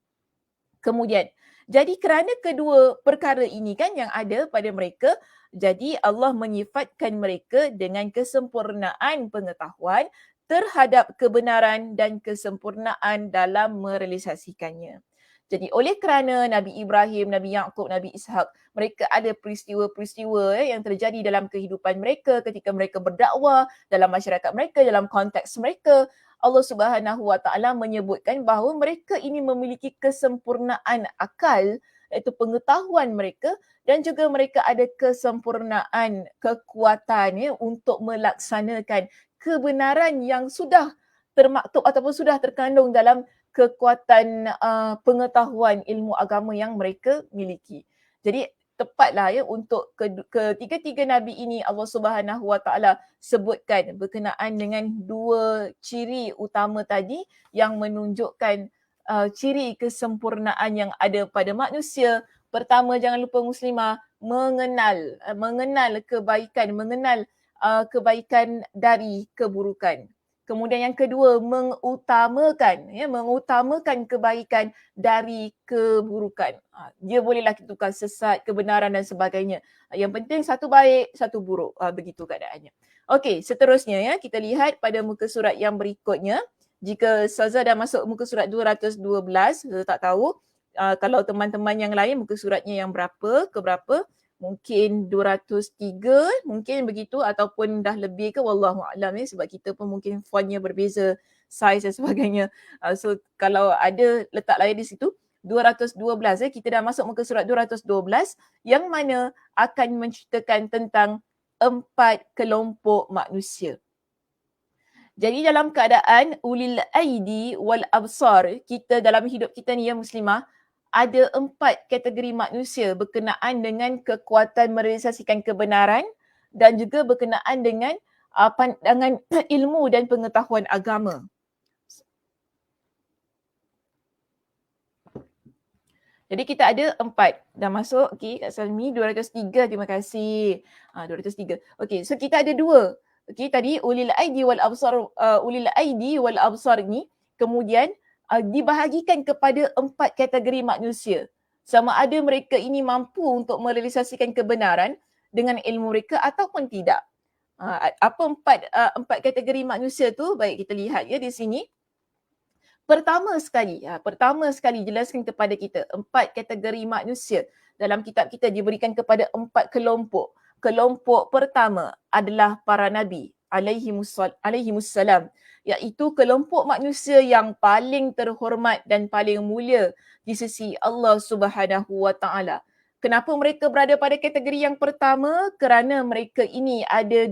Kemudian, jadi kerana kedua perkara ini kan yang ada pada mereka, jadi Allah menyifatkan mereka dengan kesempurnaan pengetahuan terhadap kebenaran dan kesempurnaan dalam merealisasikannya. Jadi oleh kerana Nabi Ibrahim, Nabi Yaqub, Nabi Ishak, mereka ada peristiwa-peristiwa yang terjadi dalam kehidupan mereka ketika mereka berdakwah, dalam masyarakat mereka, dalam konteks mereka, Allah Subhanahu Wa Taala menyebutkan bahawa mereka ini memiliki kesempurnaan akal, iaitu pengetahuan mereka, dan juga mereka ada kesempurnaan kekuatan untuk melaksanakan kebenaran yang sudah termaktub ataupun sudah terkandung dalam kekuatan pengetahuan ilmu agama yang mereka miliki. Jadi tepatlah untuk ketiga-tiga nabi ini Allah Subhanahu Wa Taala sebutkan berkenaan dengan dua ciri utama tadi yang menunjukkan ciri kesempurnaan yang ada pada manusia. Pertama, jangan lupa muslimah mengenal kebaikan, mengenal kebaikan dari keburukan. Kemudian yang kedua, mengutamakan kebaikan dari keburukan. Dia bolehlah tukar sesat, kebenaran dan sebagainya. Yang penting satu baik, satu buruk. Begitu keadaannya. Okey, seterusnya kita lihat pada muka surat yang berikutnya. Jika Saza dah masuk muka surat 212, saya tak tahu kalau teman-teman yang lain muka suratnya yang berapa ke berapa. Mungkin 203 mungkin begitu ataupun dah lebih ke wallahu a'lam sebab kita pun mungkin fontnya berbeza, size dan sebagainya. So kalau ada letak layar di situ 212 kita dah masuk muka surat 212 yang mana akan menceritakan tentang 4 kelompok manusia. Jadi dalam keadaan ulil aidi wal absar, kita dalam hidup kita ni muslimah ada 4 kategori manusia berkenaan dengan kekuatan merealisasikan kebenaran dan juga berkenaan dengan pandangan ilmu dan pengetahuan agama. Jadi kita ada 4. Dah masuk. Okey, Kak Salmi 203. Terima kasih. 203. Okey, so kita ada 2. Okey, tadi ulil aidi wal absar ni kemudian dibahagikan kepada 4 kategori manusia. Sama ada mereka ini mampu untuk merealisasikan kebenaran dengan ilmu mereka ataupun tidak. Apa 4 kategori manusia tu? Baik, kita lihat di sini. Pertama sekali jelaskan kepada kita 4 kategori manusia. Dalam kitab kita diberikan kepada 4 kelompok. Kelompok pertama adalah para nabi alaihimussalam, iaitu kelompok manusia yang paling terhormat dan paling mulia di sisi Allah Subhanahu Wa Taala. Kenapa mereka berada pada kategori yang pertama? Kerana mereka ini ada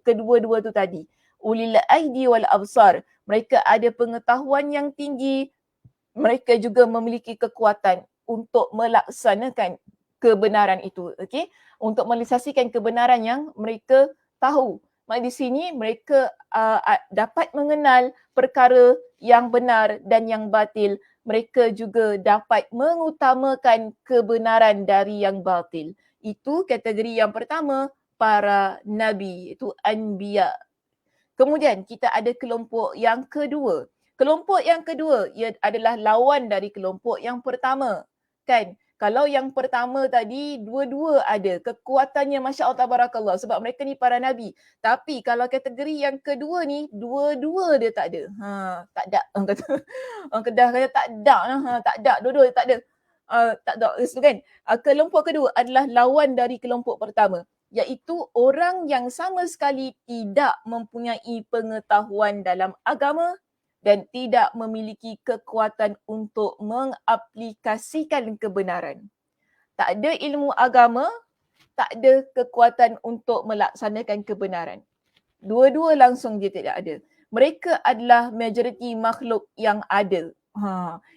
kedua-dua tu tadi. Ulil aidi wal absar. Mereka ada pengetahuan yang tinggi. Mereka juga memiliki kekuatan untuk melaksanakan kebenaran itu. Okey? Untuk merealisasikan kebenaran yang mereka tahu Di sini mereka dapat mengenal perkara yang benar dan yang batil. Mereka juga dapat mengutamakan kebenaran dari yang batil. Itu kategori yang pertama, para nabi, itu anbiya. Kemudian kita ada kelompok yang kedua. Kelompok yang kedua ia adalah lawan dari kelompok yang pertama. Kan? Kalau yang pertama tadi dua-dua ada kekuatannya, Masya Allah Tabarakallah, sebab mereka ni para nabi. Tapi kalau kategori yang kedua ni dua-dua dia tak ada. Tak ada. Orang kata orang Kedah kata tak ada. Tak ada, dua-dua tak ada. Tak ada itu kan. Kelompok kedua adalah lawan dari kelompok pertama, iaitu orang yang sama sekali tidak mempunyai pengetahuan dalam agama dan tidak memiliki kekuatan untuk mengaplikasikan kebenaran. Tak ada ilmu agama, tak ada kekuatan untuk melaksanakan kebenaran. Dua-dua langsung dia tidak ada. Mereka adalah majoriti makhluk yang ada.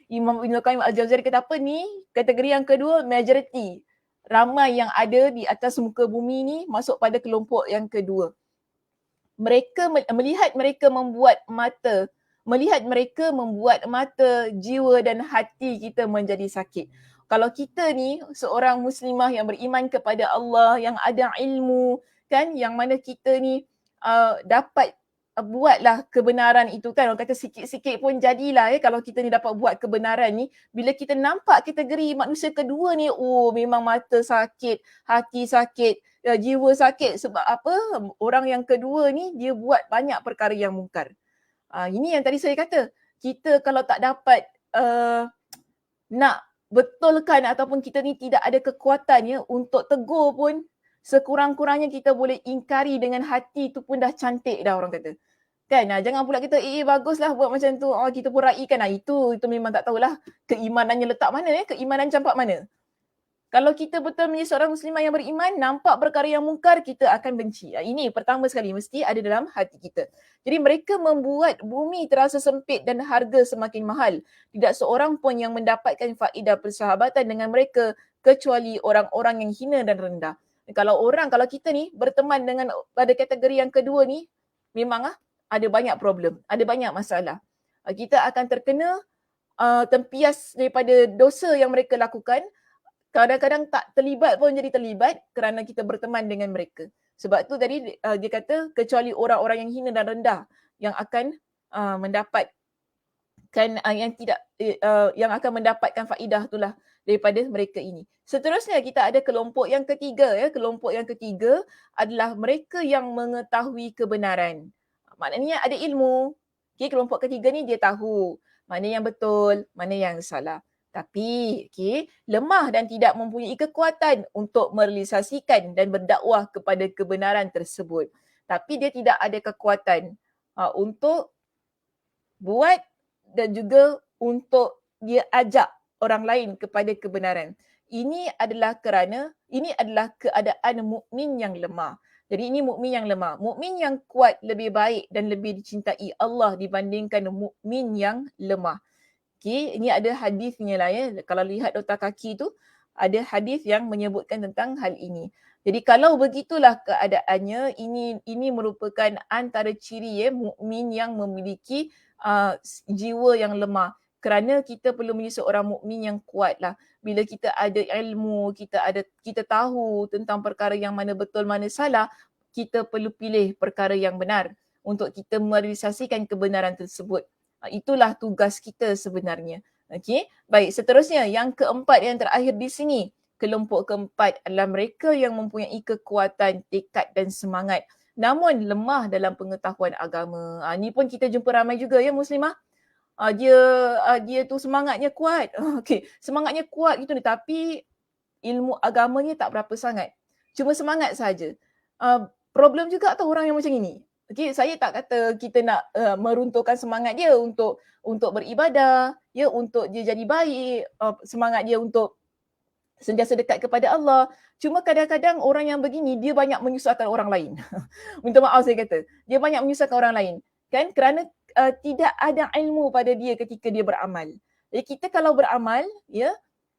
Imam Ibn Qayyim Al-Jawziyah kata apa ni? Kategori yang kedua, majoriti. Ramai yang ada di atas muka bumi ni masuk pada kelompok yang kedua. Mereka melihat mereka membuat mata, jiwa dan hati kita menjadi sakit. Kalau kita ni seorang muslimah yang beriman kepada Allah, yang ada ilmu, kan, yang mana kita ni dapat buatlah kebenaran itu, kan, orang kata sikit-sikit pun jadilah kalau kita ni dapat buat kebenaran ni. Bila kita nampak kategori manusia kedua ni, memang mata sakit, hati sakit, jiwa sakit. Sebab apa? Orang yang kedua ni dia buat banyak perkara yang mungkar. Ini yang tadi saya kata, kita kalau tak dapat nak betulkan ataupun kita ni tidak ada kekuatannya untuk tegur pun, sekurang-kurangnya kita boleh ingkari dengan hati, tu pun dah cantik dah orang kata. Kan? Jangan pula kita baguslah buat macam tu, kita pun raikan. Itu memang tak tahulah keimanannya letak mana, keimanan campak mana. Kalau kita betul menjadi seorang muslimah yang beriman, nampak perkara yang mungkar, kita akan benci. Ini pertama sekali, mesti ada dalam hati kita. Jadi mereka membuat bumi terasa sempit dan harga semakin mahal. Tidak seorang pun yang mendapatkan faedah persahabatan dengan mereka kecuali orang-orang yang hina dan rendah. Kalau kita ni berteman dengan pada kategori yang kedua ni, memang ada banyak problem, ada banyak masalah. Kita akan terkena tempias daripada dosa yang mereka lakukan. Kadang-kadang tak terlibat pun jadi terlibat kerana kita berteman dengan mereka. Sebab tu tadi dia kata kecuali orang-orang yang hina dan rendah yang akan mendapatkan yang akan mendapatkan faedah itulah daripada mereka ini. Seterusnya kita ada kelompok yang ketiga. Kelompok yang ketiga adalah mereka yang mengetahui kebenaran. Maknanya ada ilmu. Kelompok ketiga ni dia tahu mana yang betul, mana yang salah. Tapi lemah dan tidak mempunyai kekuatan untuk merealisasikan dan berdakwah kepada kebenaran tersebut. Tapi dia tidak ada kekuatan untuk buat dan juga untuk dia ajak orang lain kepada kebenaran. Ini adalah keadaan mukmin yang lemah. Jadi ini mukmin yang lemah. Mukmin yang kuat lebih baik dan lebih dicintai Allah dibandingkan mukmin yang lemah. Ini ada hadisnya lah Kalau lihat nota kaki tu, ada hadis yang menyebutkan tentang hal ini. Jadi kalau begitulah keadaannya, ini merupakan antara ciri mukmin yang memiliki jiwa yang lemah. Kerana kita perlu menjadi seorang mukmin yang kuat lah. Bila kita ada ilmu, kita tahu tentang perkara yang mana betul, mana salah, kita perlu pilih perkara yang benar untuk kita merealisasikan kebenaran tersebut. Itulah tugas kita sebenarnya. Baik, seterusnya yang keempat yang terakhir di sini. Kelompok keempat adalah mereka yang mempunyai kekuatan, tekad dan semangat namun lemah dalam pengetahuan agama. Ni pun kita jumpa ramai juga muslimah. Dia tu semangatnya kuat. Semangatnya kuat gitu ni, tapi ilmu agamanya tak berapa sangat. Cuma semangat saja. Problem juga atau orang yang macam ini. Saya tak kata kita nak meruntuhkan semangat dia untuk beribadah, untuk dia jadi baik, semangat dia untuk sentiasa dekat kepada Allah. Cuma kadang-kadang orang yang begini dia banyak menyusahkan orang lain. Minta maaf saya kata. Dia banyak menyusahkan orang lain. Kan? Kerana tidak ada ilmu pada dia ketika dia beramal. Jadi kita kalau beramal,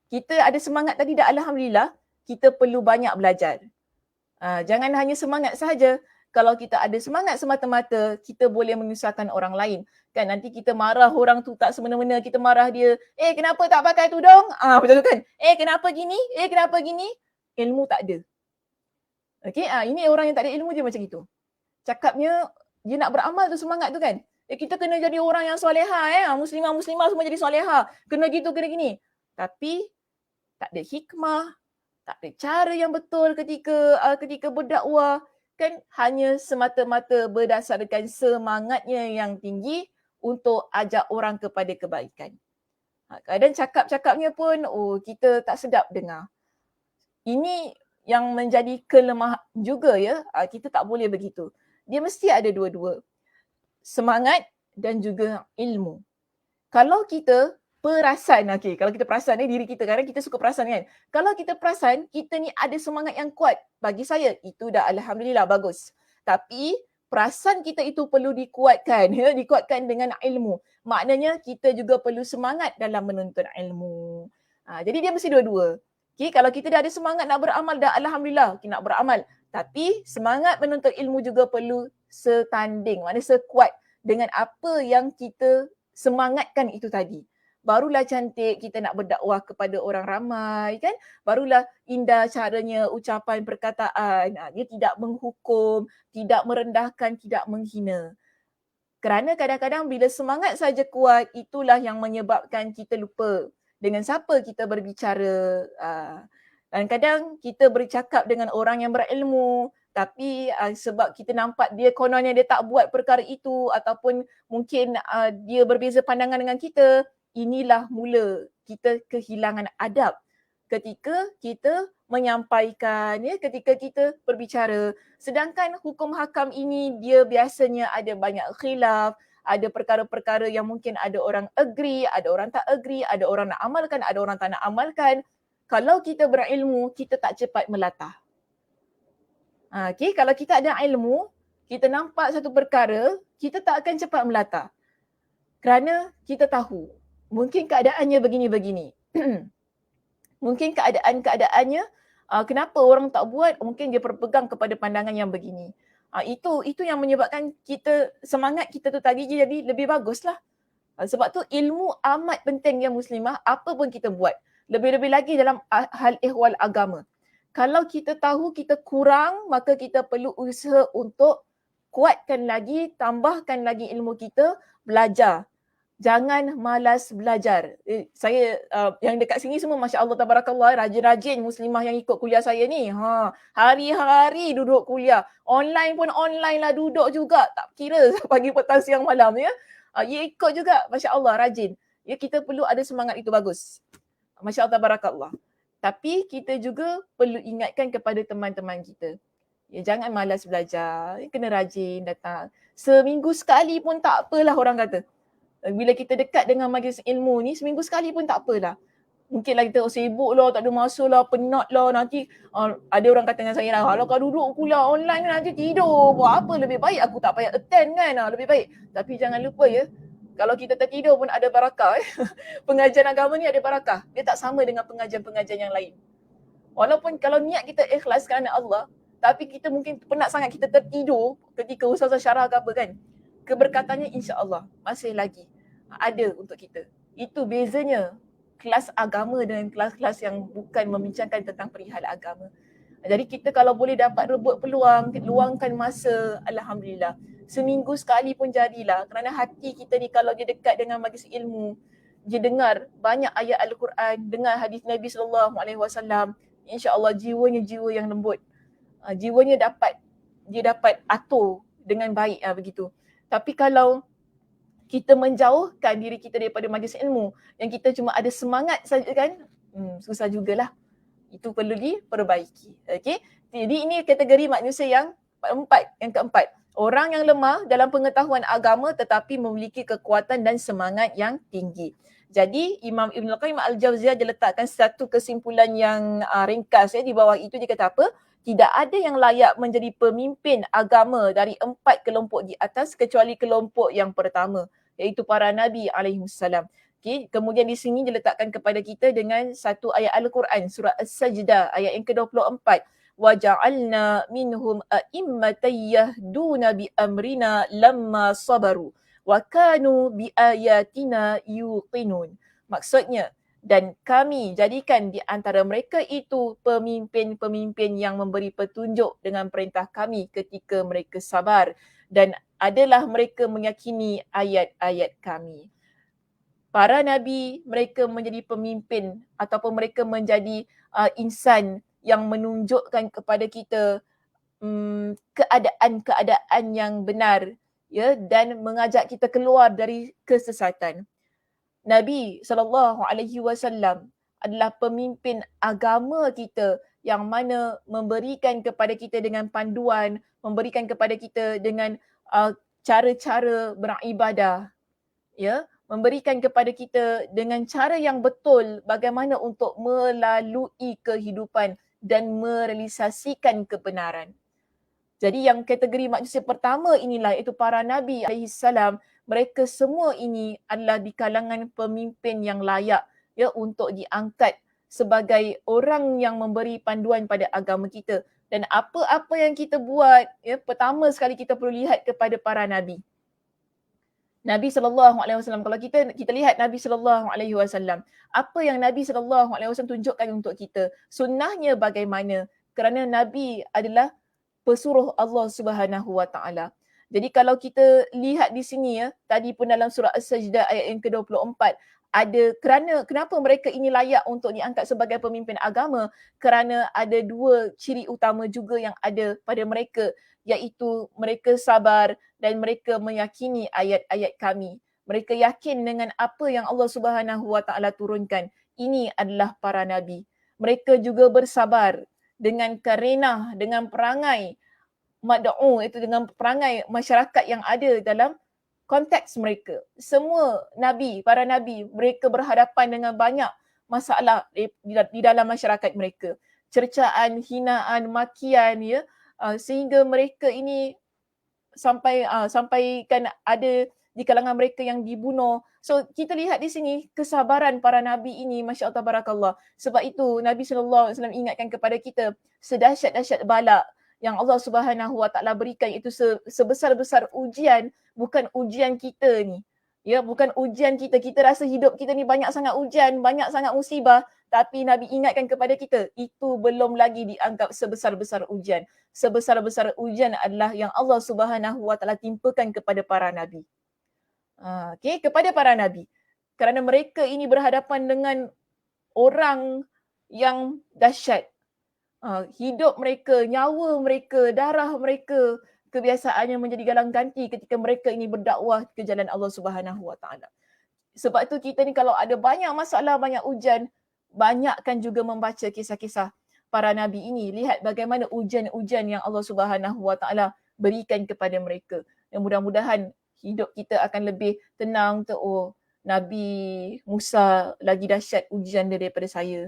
kita ada semangat tadi dah alhamdulillah, kita perlu banyak belajar. Jangan hanya semangat sahaja. kalau kita ada semangat semata-mata, kita boleh menyusahkan orang lain. Kan nanti kita marah orang tu tak semena-mena, kita marah dia, kenapa tak pakai tudung? Macam tu kan. Kenapa gini? Kenapa gini? Ilmu tak ada. Okey, ini orang yang tak ada ilmu je macam itu. Cakapnya dia nak beramal tu semangat tu kan. Kita kena jadi orang yang soleha muslimah-muslimah semua jadi soleha. Kena gitu, kena gini. Tapi tak ada hikmah, tak ada cara yang betul ketika berdakwah, kan hanya semata-mata berdasarkan semangatnya yang tinggi untuk ajak orang kepada kebaikan. Kadang cakap-cakapnya pun kita tak sedap dengar. Ini yang menjadi kelemahan juga ya. Kita tak boleh begitu. Dia mesti ada dua-dua. Semangat dan juga ilmu. Kalau kita perasan, kalau kita perasan diri kita, kadang kita suka perasan kan. Kalau kita perasan, kita ni ada semangat yang kuat. Bagi saya, itu dah alhamdulillah bagus. Tapi perasan kita itu perlu dikuatkan, dikuatkan dengan ilmu. Maknanya kita juga perlu semangat dalam menuntut ilmu. Jadi dia mesti dua-dua. Kalau kita dah ada semangat nak beramal, dah alhamdulillah kita nak beramal. Tapi semangat menuntut ilmu juga perlu setanding, maknanya sekuat dengan apa yang kita semangatkan itu tadi. Barulah cantik kita nak berdakwah kepada orang ramai kan. Barulah indah caranya ucapan perkataan. Dia tidak menghukum, tidak merendahkan, tidak menghina. Kerana kadang-kadang bila semangat saja kuat, itulah yang menyebabkan kita lupa dengan siapa kita berbicara. Dan kadang kita bercakap dengan orang yang berilmu, tapi sebab kita nampak dia kononnya dia tak buat perkara itu ataupun mungkin dia berbeza pandangan dengan kita, inilah mula kita kehilangan adab ketika kita menyampaikan, ketika kita berbicara. Sedangkan hukum hakam ini dia biasanya ada banyak khilaf, ada perkara-perkara yang mungkin ada orang agree, ada orang tak agree, ada orang nak amalkan, ada orang tak nak amalkan. Kalau kita berilmu, kita tak cepat melatah. Kalau kita ada ilmu, kita nampak satu perkara, kita tak akan cepat melatah. Kerana kita tahu, mungkin keadaannya begini-begini. Mungkin keadaannya, kenapa orang tak buat, mungkin dia berpegang kepada pandangan yang begini. Itu yang menyebabkan kita, semangat kita tu tadi jadi lebih baguslah. Sebab tu ilmu amat penting ya muslimah, apa pun kita buat. Lebih-lebih lagi dalam hal ihwal agama. Kalau kita tahu kita kurang, maka kita perlu usaha untuk kuatkan lagi, tambahkan lagi ilmu kita, belajar. Jangan malas belajar. Saya yang dekat sini semua Masya Allah Tabarakallah, rajin-rajin muslimah yang ikut kuliah saya ni. Hari-hari duduk kuliah. Online pun online lah duduk juga. Tak kira pagi, petang, siang, malam ya. Ya ikut juga Masya Allah rajin. Ya kita perlu ada semangat itu bagus. Masya Allah Tabarakallah. Tapi kita juga perlu ingatkan kepada teman-teman kita. Ya jangan malas belajar. Kena rajin datang. Seminggu sekali pun tak apalah orang kata. Bila kita dekat dengan majlis ilmu ni, seminggu sekali pun tak apalah. Mungkinlah kita sibuk lah, tak ada masa lah, penat lah. Nanti ada orang kata dengan saya lah, kalau kau duduk kuliah online nanti tidur. Buat apa, lebih baik aku tak payah attend kan. Lebih baik. Tapi jangan lupa ya, kalau kita tertidur pun ada barakah. Pengajian agama ni ada barakah. Dia tak sama dengan pengajian-pengajian yang lain. Walaupun kalau niat kita ikhlas kerana Allah, tapi kita mungkin penat sangat kita tertidur ketika ustazah syarah ke apa kan. Keberkatannya insya-Allah masih lagi ada untuk kita. Itu bezanya kelas agama dengan kelas-kelas yang bukan membincangkan tentang perihal agama. Jadi kita kalau boleh dapat rebut peluang, luangkan masa, alhamdulillah. Seminggu sekali pun jadilah. Kerana hati kita ni kalau dia dekat dengan majlis ilmu, dia dengar banyak ayat Al-Quran, dengar hadis Nabi SAW, insya-Allah jiwanya jiwa yang lembut. Jiwanya dia dapat atur dengan baik begitu. Tapi kalau kita menjauhkan diri kita daripada majlis ilmu, yang kita cuma ada semangat saja kan, susah jugalah. Itu perlu diperbaiki. Okay? Jadi ini kategori manusia yang keempat. Orang yang lemah dalam pengetahuan agama tetapi memiliki kekuatan dan semangat yang tinggi. Jadi Imam Ibn Qayyim Al-Jauziyah dia letakkan satu kesimpulan yang ringkas di bawah itu. Dia kata apa? Tidak ada yang layak menjadi pemimpin agama dari 4 kelompok di atas kecuali kelompok yang pertama, iaitu para Nabi alaihissalam. Okay. Kemudian di sini diletakkan kepada kita dengan satu ayat Al-Quran, surah As-Sajdah ayat yang ke-24. وَجَعَلْنَا مِنْهُمْ أَئِمَّةً يَهْدُونَ بِأَمْرِنَا لَمَّا صَبَرُوا وَكَانُوا بِآيَاتِنَا يُوقِنُونَ. Maksudnya, dan kami jadikan di antara mereka itu pemimpin-pemimpin yang memberi petunjuk dengan perintah kami ketika mereka sabar, dan adalah mereka meyakini ayat-ayat kami. Para nabi, mereka menjadi pemimpin ataupun mereka menjadi insan yang menunjukkan kepada kita keadaan-keadaan yang benar, ya, dan mengajak kita keluar dari kesesatan. Nabi SAW adalah pemimpin agama kita yang mana memberikan kepada kita dengan panduan, memberikan kepada kita dengan cara-cara beribadah, ya, memberikan kepada kita dengan cara yang betul bagaimana untuk melalui kehidupan dan merealisasikan kebenaran. Jadi yang kategori manusia pertama inilah, iaitu para Nabi alaihissalam, mereka semua ini adalah di kalangan pemimpin yang layak, ya, untuk diangkat sebagai orang yang memberi panduan pada agama kita. Dan apa-apa yang kita buat, ya, pertama sekali kita perlu lihat kepada para Nabi. Nabi SAW, kalau kita lihat Nabi SAW, apa yang Nabi SAW tunjukkan untuk kita, sunnahnya bagaimana, kerana Nabi adalah pesuruh Allah Subhanahu Wa Taala. Jadi kalau kita lihat di sini, ya, tadi pun dalam surah As-Sajdah ayat yang ke-24, ada kenapa mereka ini layak untuk diangkat sebagai pemimpin agama, kerana ada dua ciri utama juga yang ada pada mereka, iaitu mereka sabar dan mereka meyakini ayat-ayat kami. Mereka yakin dengan apa yang Allah Subhanahu Wa Taala turunkan. Ini adalah para nabi. Mereka juga bersabar dengan karenah, dengan perangai mad'u, itu dengan perangai masyarakat yang ada dalam konteks mereka. Semua nabi, para nabi, mereka berhadapan dengan banyak masalah di dalam masyarakat mereka. Cercaan, hinaan, makian, ya, sehingga mereka ini sampaikan ada di kalangan mereka yang dibunuh. So kita lihat di sini kesabaran para nabi ini, Masya Allah Tabarakallah. Sebab itu Nabi SAW ingatkan kepada kita, sedahsyat-dahsyat bala yang Allah Subhanahu Wa Taala berikan itu sebesar-besar ujian, bukan ujian kita ni. Ya, bukan ujian kita. Kita rasa hidup kita ni banyak sangat ujian, banyak sangat musibah, tapi Nabi ingatkan kepada kita, itu belum lagi dianggap sebesar-besar ujian. Sebesar-besar ujian adalah yang Allah Subhanahu Wa Taala timpakan kepada para nabi. Okey, kepada para nabi. Kerana mereka ini berhadapan dengan orang yang dahsyat. Hidup mereka, nyawa mereka, darah mereka, kebiasaannya menjadi galang ganti ketika mereka ini berdakwah ke jalan Allah Subhanahu Wa Taala. Sebab itu kita ni kalau ada banyak masalah, banyak ujian, banyakkan juga membaca kisah-kisah para nabi ini. Lihat bagaimana ujian-ujian yang Allah Subhanahu Wa Taala berikan kepada mereka. Dan mudah-mudahan hidup kita akan lebih tenang. Oh, Nabi Musa lagi dahsyat ujian dia daripada saya.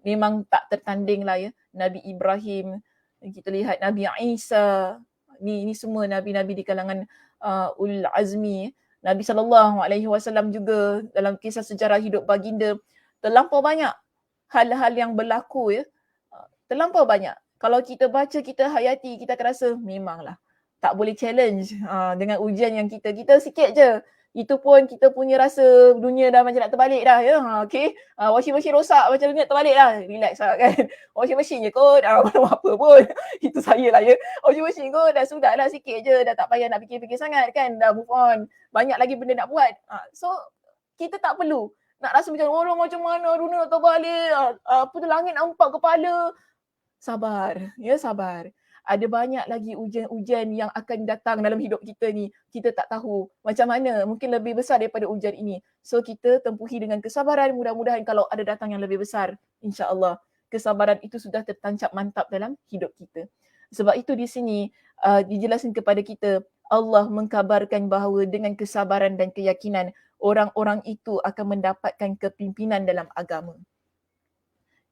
Memang tak tertanding lah, ya. Nabi Ibrahim, kita lihat Nabi Isa, ni semua nabi-nabi di kalangan ulul azmi. Nabi SAW juga dalam kisah sejarah hidup baginda, terlampau banyak hal-hal yang berlaku, ya. Terlampau banyak. Kalau kita baca, kita hayati, kita akan rasa memanglah tak boleh challenge dengan ujian yang kita sikit je. Itu pun kita punya rasa dunia dah macam nak terbalik dah, ya. Okey. Washing machine rosak macam dunia terbalik dah. Relax lah kan. Washing machine je kot. Belum apa pun. Itu saya lah, ya. Washing machine kot. Dah sudah lah sikit je. Dah tak payah nak fikir-fikir sangat kan. Dah move on. Banyak lagi benda nak buat. So kita tak perlu nak rasa macam macam mana dunia nak terbalik. Apa tu, langit nampak kepala. Sabar. Ya, sabar. Ada banyak lagi ujian-ujian yang akan datang dalam hidup kita ni. Kita tak tahu macam mana, mungkin lebih besar daripada ujian ini. So kita tempuhi dengan kesabaran. Mudah-mudahan kalau ada datang yang lebih besar, insya-Allah kesabaran itu sudah tertancap mantap dalam hidup kita. Sebab itu di sini dijelaskan kepada kita, Allah mengkabarkan bahawa dengan kesabaran dan keyakinan, orang-orang itu akan mendapatkan kepimpinan dalam agama.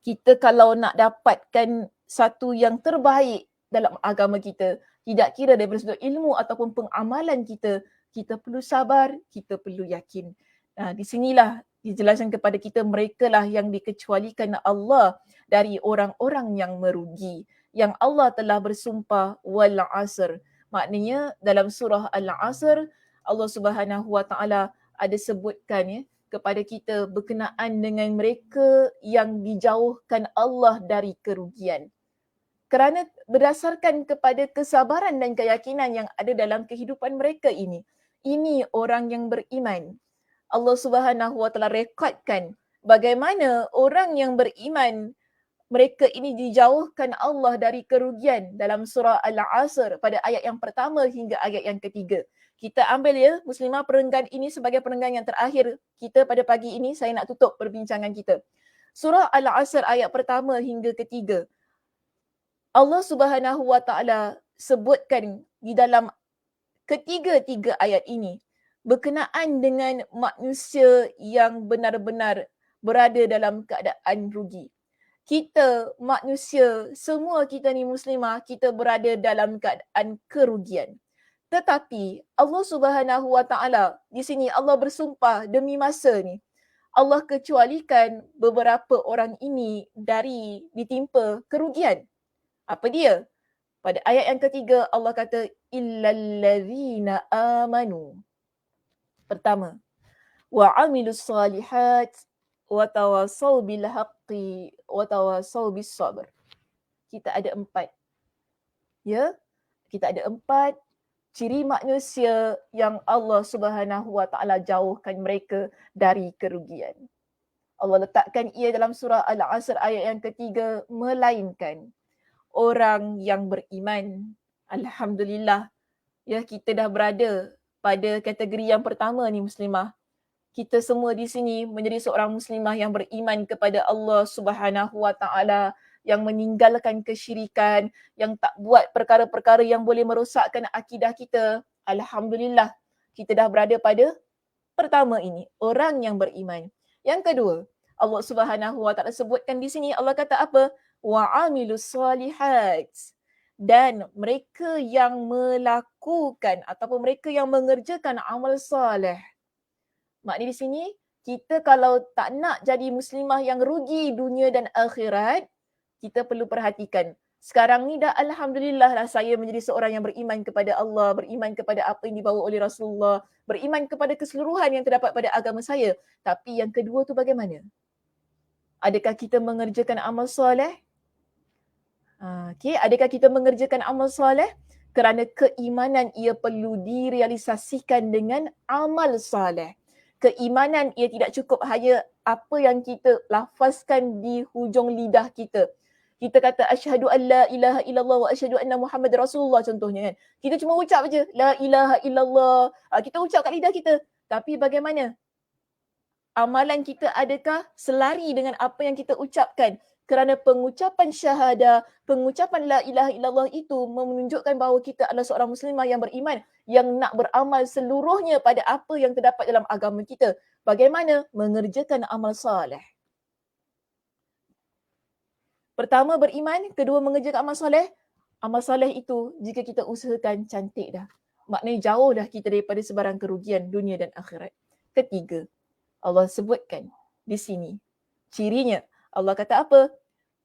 Kita kalau nak dapatkan satu yang terbaik dalam agama kita, tidak kira daripada sudut ilmu ataupun pengamalan kita, kita perlu sabar, kita perlu yakin. Di sinilah dijelaskan kepada kita, mereka lah yang dikecualikan Allah dari orang-orang yang merugi. yang Allah telah bersumpah wal asr. Maknanya dalam surah Al-Asr Allah Subhanahu Wa Taala ada sebutkan ya kepada kita berkenaan dengan mereka yang dijauhkan Allah dari kerugian. Kerana berdasarkan kepada kesabaran dan keyakinan yang ada dalam kehidupan mereka ini. Ini orang yang beriman. Allah Subhanahu Wa Taala rekodkan bagaimana orang yang beriman mereka ini dijauhkan Allah dari kerugian dalam surah Al-Asr pada ayat yang pertama hingga ayat yang ketiga. Kita ambil ya Muslimah perenggan ini sebagai perenggan yang terakhir kita pada pagi ini. Saya nak tutup perbincangan kita. Surah Al-Asr ayat pertama hingga ketiga. Allah Subhanahu Wa Taala sebutkan di dalam ketiga-tiga ayat ini berkenaan dengan manusia yang benar-benar berada dalam keadaan rugi. Kita manusia, semua kita ni muslimah, kita berada dalam keadaan kerugian. Tetapi Allah Subhanahu Wa Taala di sini Allah bersumpah demi masa ni Allah kecualikan beberapa orang ini dari ditimpa kerugian. Apa dia? Pada ayat yang ketiga Allah kata illallazina amanu. Pertama, wa amilus salihat wa tawasaw bil haqqi wa tawasaw bis sabr. Kita ada 4. Ya, kita ada 4 ciri manusia yang Allah Subhanahu Wa Taala jauhkan mereka dari kerugian. Allah letakkan ia dalam surah Al-Asr ayat yang ketiga, melainkan orang yang beriman. Alhamdulillah, ya kita dah berada pada kategori yang pertama ni muslimah. Kita semua di sini menjadi seorang muslimah yang beriman kepada Allah Subhanahu Wa Taala, yang meninggalkan kesyirikan, yang tak buat perkara-perkara yang boleh merosakkan akidah kita. Alhamdulillah, kita dah berada pada pertama ini, orang yang beriman. Yang kedua, Allah Subhanahu Wa Taala sebutkan di sini, Allah kata apa? Wa amilus salihat. Dan mereka yang melakukan ataupun mereka yang mengerjakan amal soleh. Maknanya di sini, kita kalau tak nak jadi muslimah yang rugi dunia dan akhirat, kita perlu perhatikan. Sekarang ni dah alhamdulillah lah saya menjadi seorang yang beriman kepada Allah, beriman kepada apa yang dibawa oleh Rasulullah, beriman kepada keseluruhan yang terdapat pada agama saya. Tapi yang kedua tu bagaimana? Adakah kita mengerjakan amal soleh? Adakah kita mengerjakan amal soleh? Kerana keimanan ia perlu direalisasikan dengan amal soleh. Keimanan ia tidak cukup hanya apa yang kita lafazkan di hujung lidah kita. Kita kata asyhadu an la ilaha illallah wa asyhadu anna Muhammad Rasulullah contohnya kan. Kita cuma ucap je la ilaha illallah. Kita ucap kat lidah kita. Tapi bagaimana? Amalan kita adakah selari dengan apa yang kita ucapkan? Kerana pengucapan syahadah, pengucapan la ilaha illallah itu menunjukkan bahawa kita adalah seorang muslimah yang beriman, yang nak beramal seluruhnya pada apa yang terdapat dalam agama kita. Bagaimana? Mengerjakan amal soleh. Pertama beriman, kedua mengerjakan amal soleh. Amal soleh itu jika kita usahakan cantik dah. Maknanya jauh dah kita daripada sebarang kerugian dunia dan akhirat. Ketiga, Allah sebutkan di sini cirinya. Allah kata apa?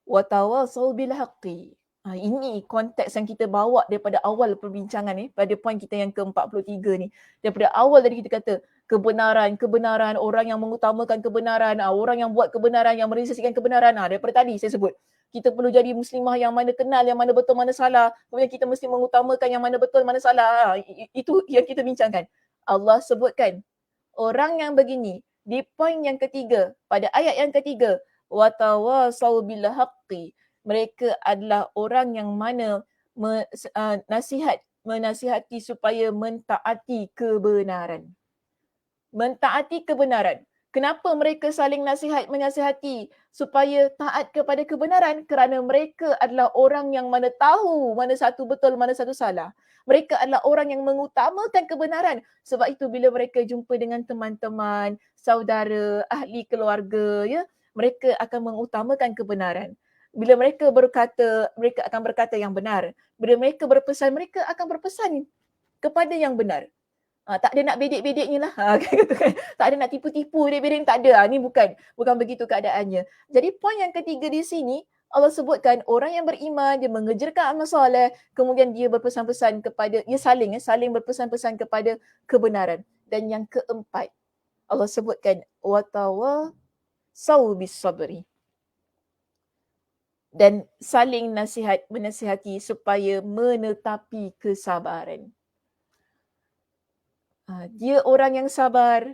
Wa tawasaw bil haqqi. Ini konteks yang kita bawa daripada awal perbincangan ni, pada poin kita yang ke-43 ni. Daripada awal tadi kita kata kebenaran, orang yang mengutamakan kebenaran, orang yang buat kebenaran, yang merealisasikan kebenaran. Daripada tadi saya sebut, kita perlu jadi muslimah yang mana kenal yang mana betul, mana salah. Kemudian kita mesti mengutamakan yang mana betul, mana salah. Itu yang kita bincangkan. Allah sebutkan orang yang begini di poin yang ketiga, pada ayat yang ketiga, wa tawasaw bil haqqi. Mereka adalah orang yang mana menasihati supaya mentaati kebenaran. Mentaati kebenaran. Kenapa mereka saling menasihati supaya taat kepada kebenaran? Kerana mereka adalah orang yang mana tahu mana satu betul, mana satu salah. Mereka adalah orang yang mengutamakan kebenaran. Sebab itu bila mereka jumpa dengan teman-teman, saudara, ahli keluarga, ya, mereka akan mengutamakan kebenaran. Bila mereka berkata, mereka akan berkata yang benar. Bila mereka berpesan, mereka akan berpesan kepada yang benar. Tak ada nak bedek-bedeknya lah. Tak ada nak tipu-tipu bedek-bedek, tak ada. Ni bukan begitu keadaannya. Jadi poin yang ketiga di sini, Allah sebutkan orang yang beriman, dia mengerjakan amal soleh, kemudian dia berpesan-pesan kepada, dia saling berpesan-pesan kepada kebenaran. Dan yang keempat, Allah sebutkan watawasau bis sabri, dan saling menasihati supaya menetapi kesabaran. Dia orang yang sabar.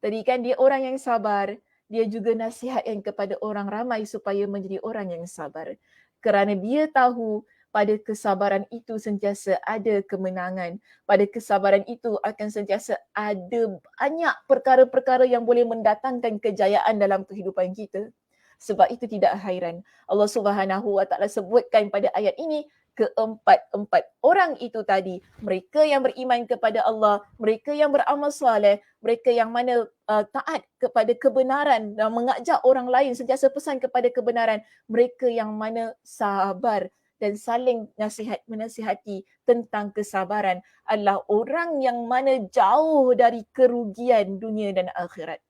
Tadi kan dia orang yang sabar, dia juga nasihatkan kepada orang ramai supaya menjadi orang yang sabar. Kerana dia tahu pada kesabaran itu sentiasa ada kemenangan. Pada kesabaran itu akan sentiasa ada banyak perkara-perkara yang boleh mendatangkan kejayaan dalam kehidupan kita. Sebab itu tidak hairan Allah Subhanahu Wa Taala sebutkan pada ayat ini keempat-empat orang itu tadi, mereka yang beriman kepada Allah, mereka yang beramal soleh, mereka yang mana taat kepada kebenaran dan mengajak orang lain sentiasa pesan kepada kebenaran, mereka yang mana sabar dan saling menasihati tentang kesabaran adalah orang yang mana jauh dari kerugian dunia dan akhirat.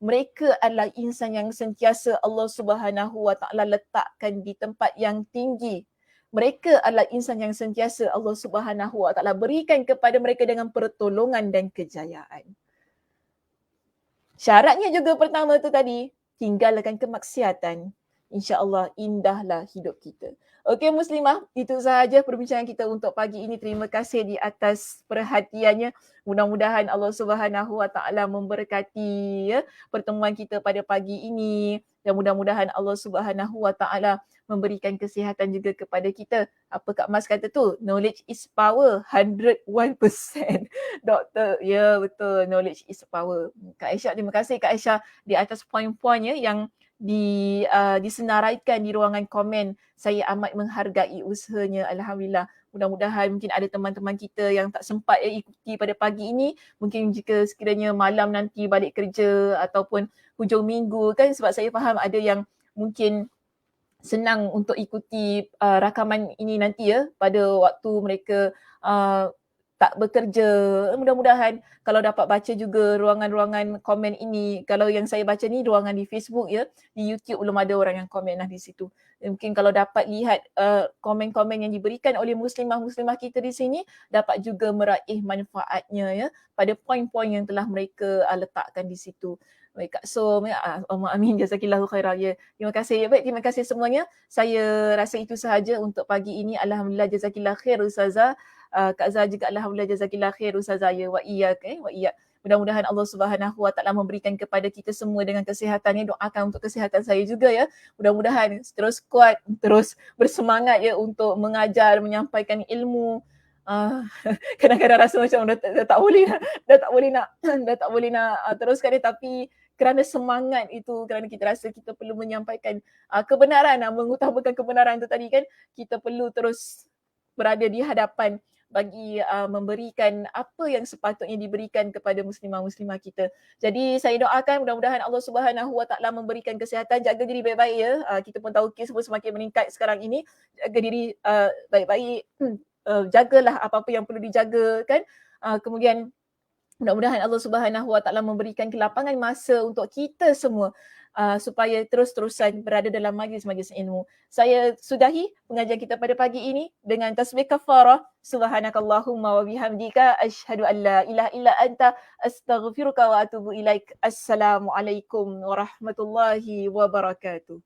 Mereka adalah insan yang sentiasa Allah Subhanahu Wa Taala letakkan di tempat yang tinggi. Mereka adalah insan yang sentiasa Allah Subhanahu Wa Taala berikan kepada mereka dengan pertolongan dan kejayaan. Syaratnya juga pertama tu tadi, tinggalkan kemaksiatan. InsyaAllah indahlah hidup kita. Okey Muslimah, itu sahaja perbincangan kita untuk pagi ini. Terima kasih di atas perhatiannya. Mudah-mudahan Allah Subhanahu Wa Taala memberkati pertemuan kita pada pagi ini. Dan mudah-mudahan Allah Subhanahu Wa Taala memberikan kesihatan juga kepada kita. Apa Kak Mas kata tu? Knowledge is power, 101%. Doktor, ya betul, knowledge is power. Kak Aisyah, terima kasih Kak Aisyah di atas poin-poinnya yang disenaraikan di ruangan komen. Saya amat menghargai usahanya. Alhamdulillah. Mudah-mudahan mungkin ada teman-teman kita yang tak sempat ikuti pada pagi ini. Mungkin jika sekiranya malam nanti balik kerja ataupun hujung minggu kan, sebab saya faham ada yang mungkin senang untuk ikuti rakaman ini nanti pada waktu mereka tak bekerja. Mudah-mudahan kalau dapat baca juga ruangan-ruangan komen ini. Kalau yang saya baca ni ruangan di Facebook di YouTube belum ada orang yang komen di situ. Mungkin kalau dapat lihat komen-komen yang diberikan oleh muslimah-muslimah kita di sini, dapat juga meraih manfaatnya pada poin-poin yang telah mereka letakkan di situ. Baik Kak Som, amin, jazakillahu khairan. Terima kasih. Baik, terima kasih semuanya. Saya rasa itu sahaja untuk pagi ini. Alhamdulillah, jazakillah khair Ustazah. Kak Zah juga alhamdulillah jazakillah khair Ustazah wa iyyak wa iyyak. Mudah-mudahan Allah Subhanahu Wa Taala memberikan kepada kita semua dengan kesihatannya. Doakan untuk kesihatan saya juga Mudah-mudahan terus kuat, terus bersemangat untuk mengajar, menyampaikan ilmu. Kadang-kadang rasa macam dah tak boleh nak teruskan tapi kerana semangat itu, kerana kita rasa kita perlu menyampaikan kebenaran, mengutamakan kebenaran itu tadi kan, kita perlu terus berada di hadapan bagi memberikan apa yang sepatutnya diberikan kepada muslimah-muslimah kita. Jadi saya doakan mudah-mudahan Allah Subhanahu Wa Taala memberikan kesihatan, jaga diri baik-baik Kita pun tahu kes pun semakin meningkat sekarang ini. Jaga diri baik-baik, jagalah apa-apa yang perlu dijaga kan. Kemudian mudah-mudahan Allah Subhanahu Wa Taala memberikan kelapangan masa untuk kita semua supaya terus-terusan berada dalam majlis-majlis ilmu. Saya sudahi pengajian kita pada pagi ini dengan tasbih kafarah. Subhanakallahumma wa bihamdika asyhadu an la ilaha illa anta astaghfiruka wa atubu ilaik. Assalamualaikum warahmatullahi wabarakatuh.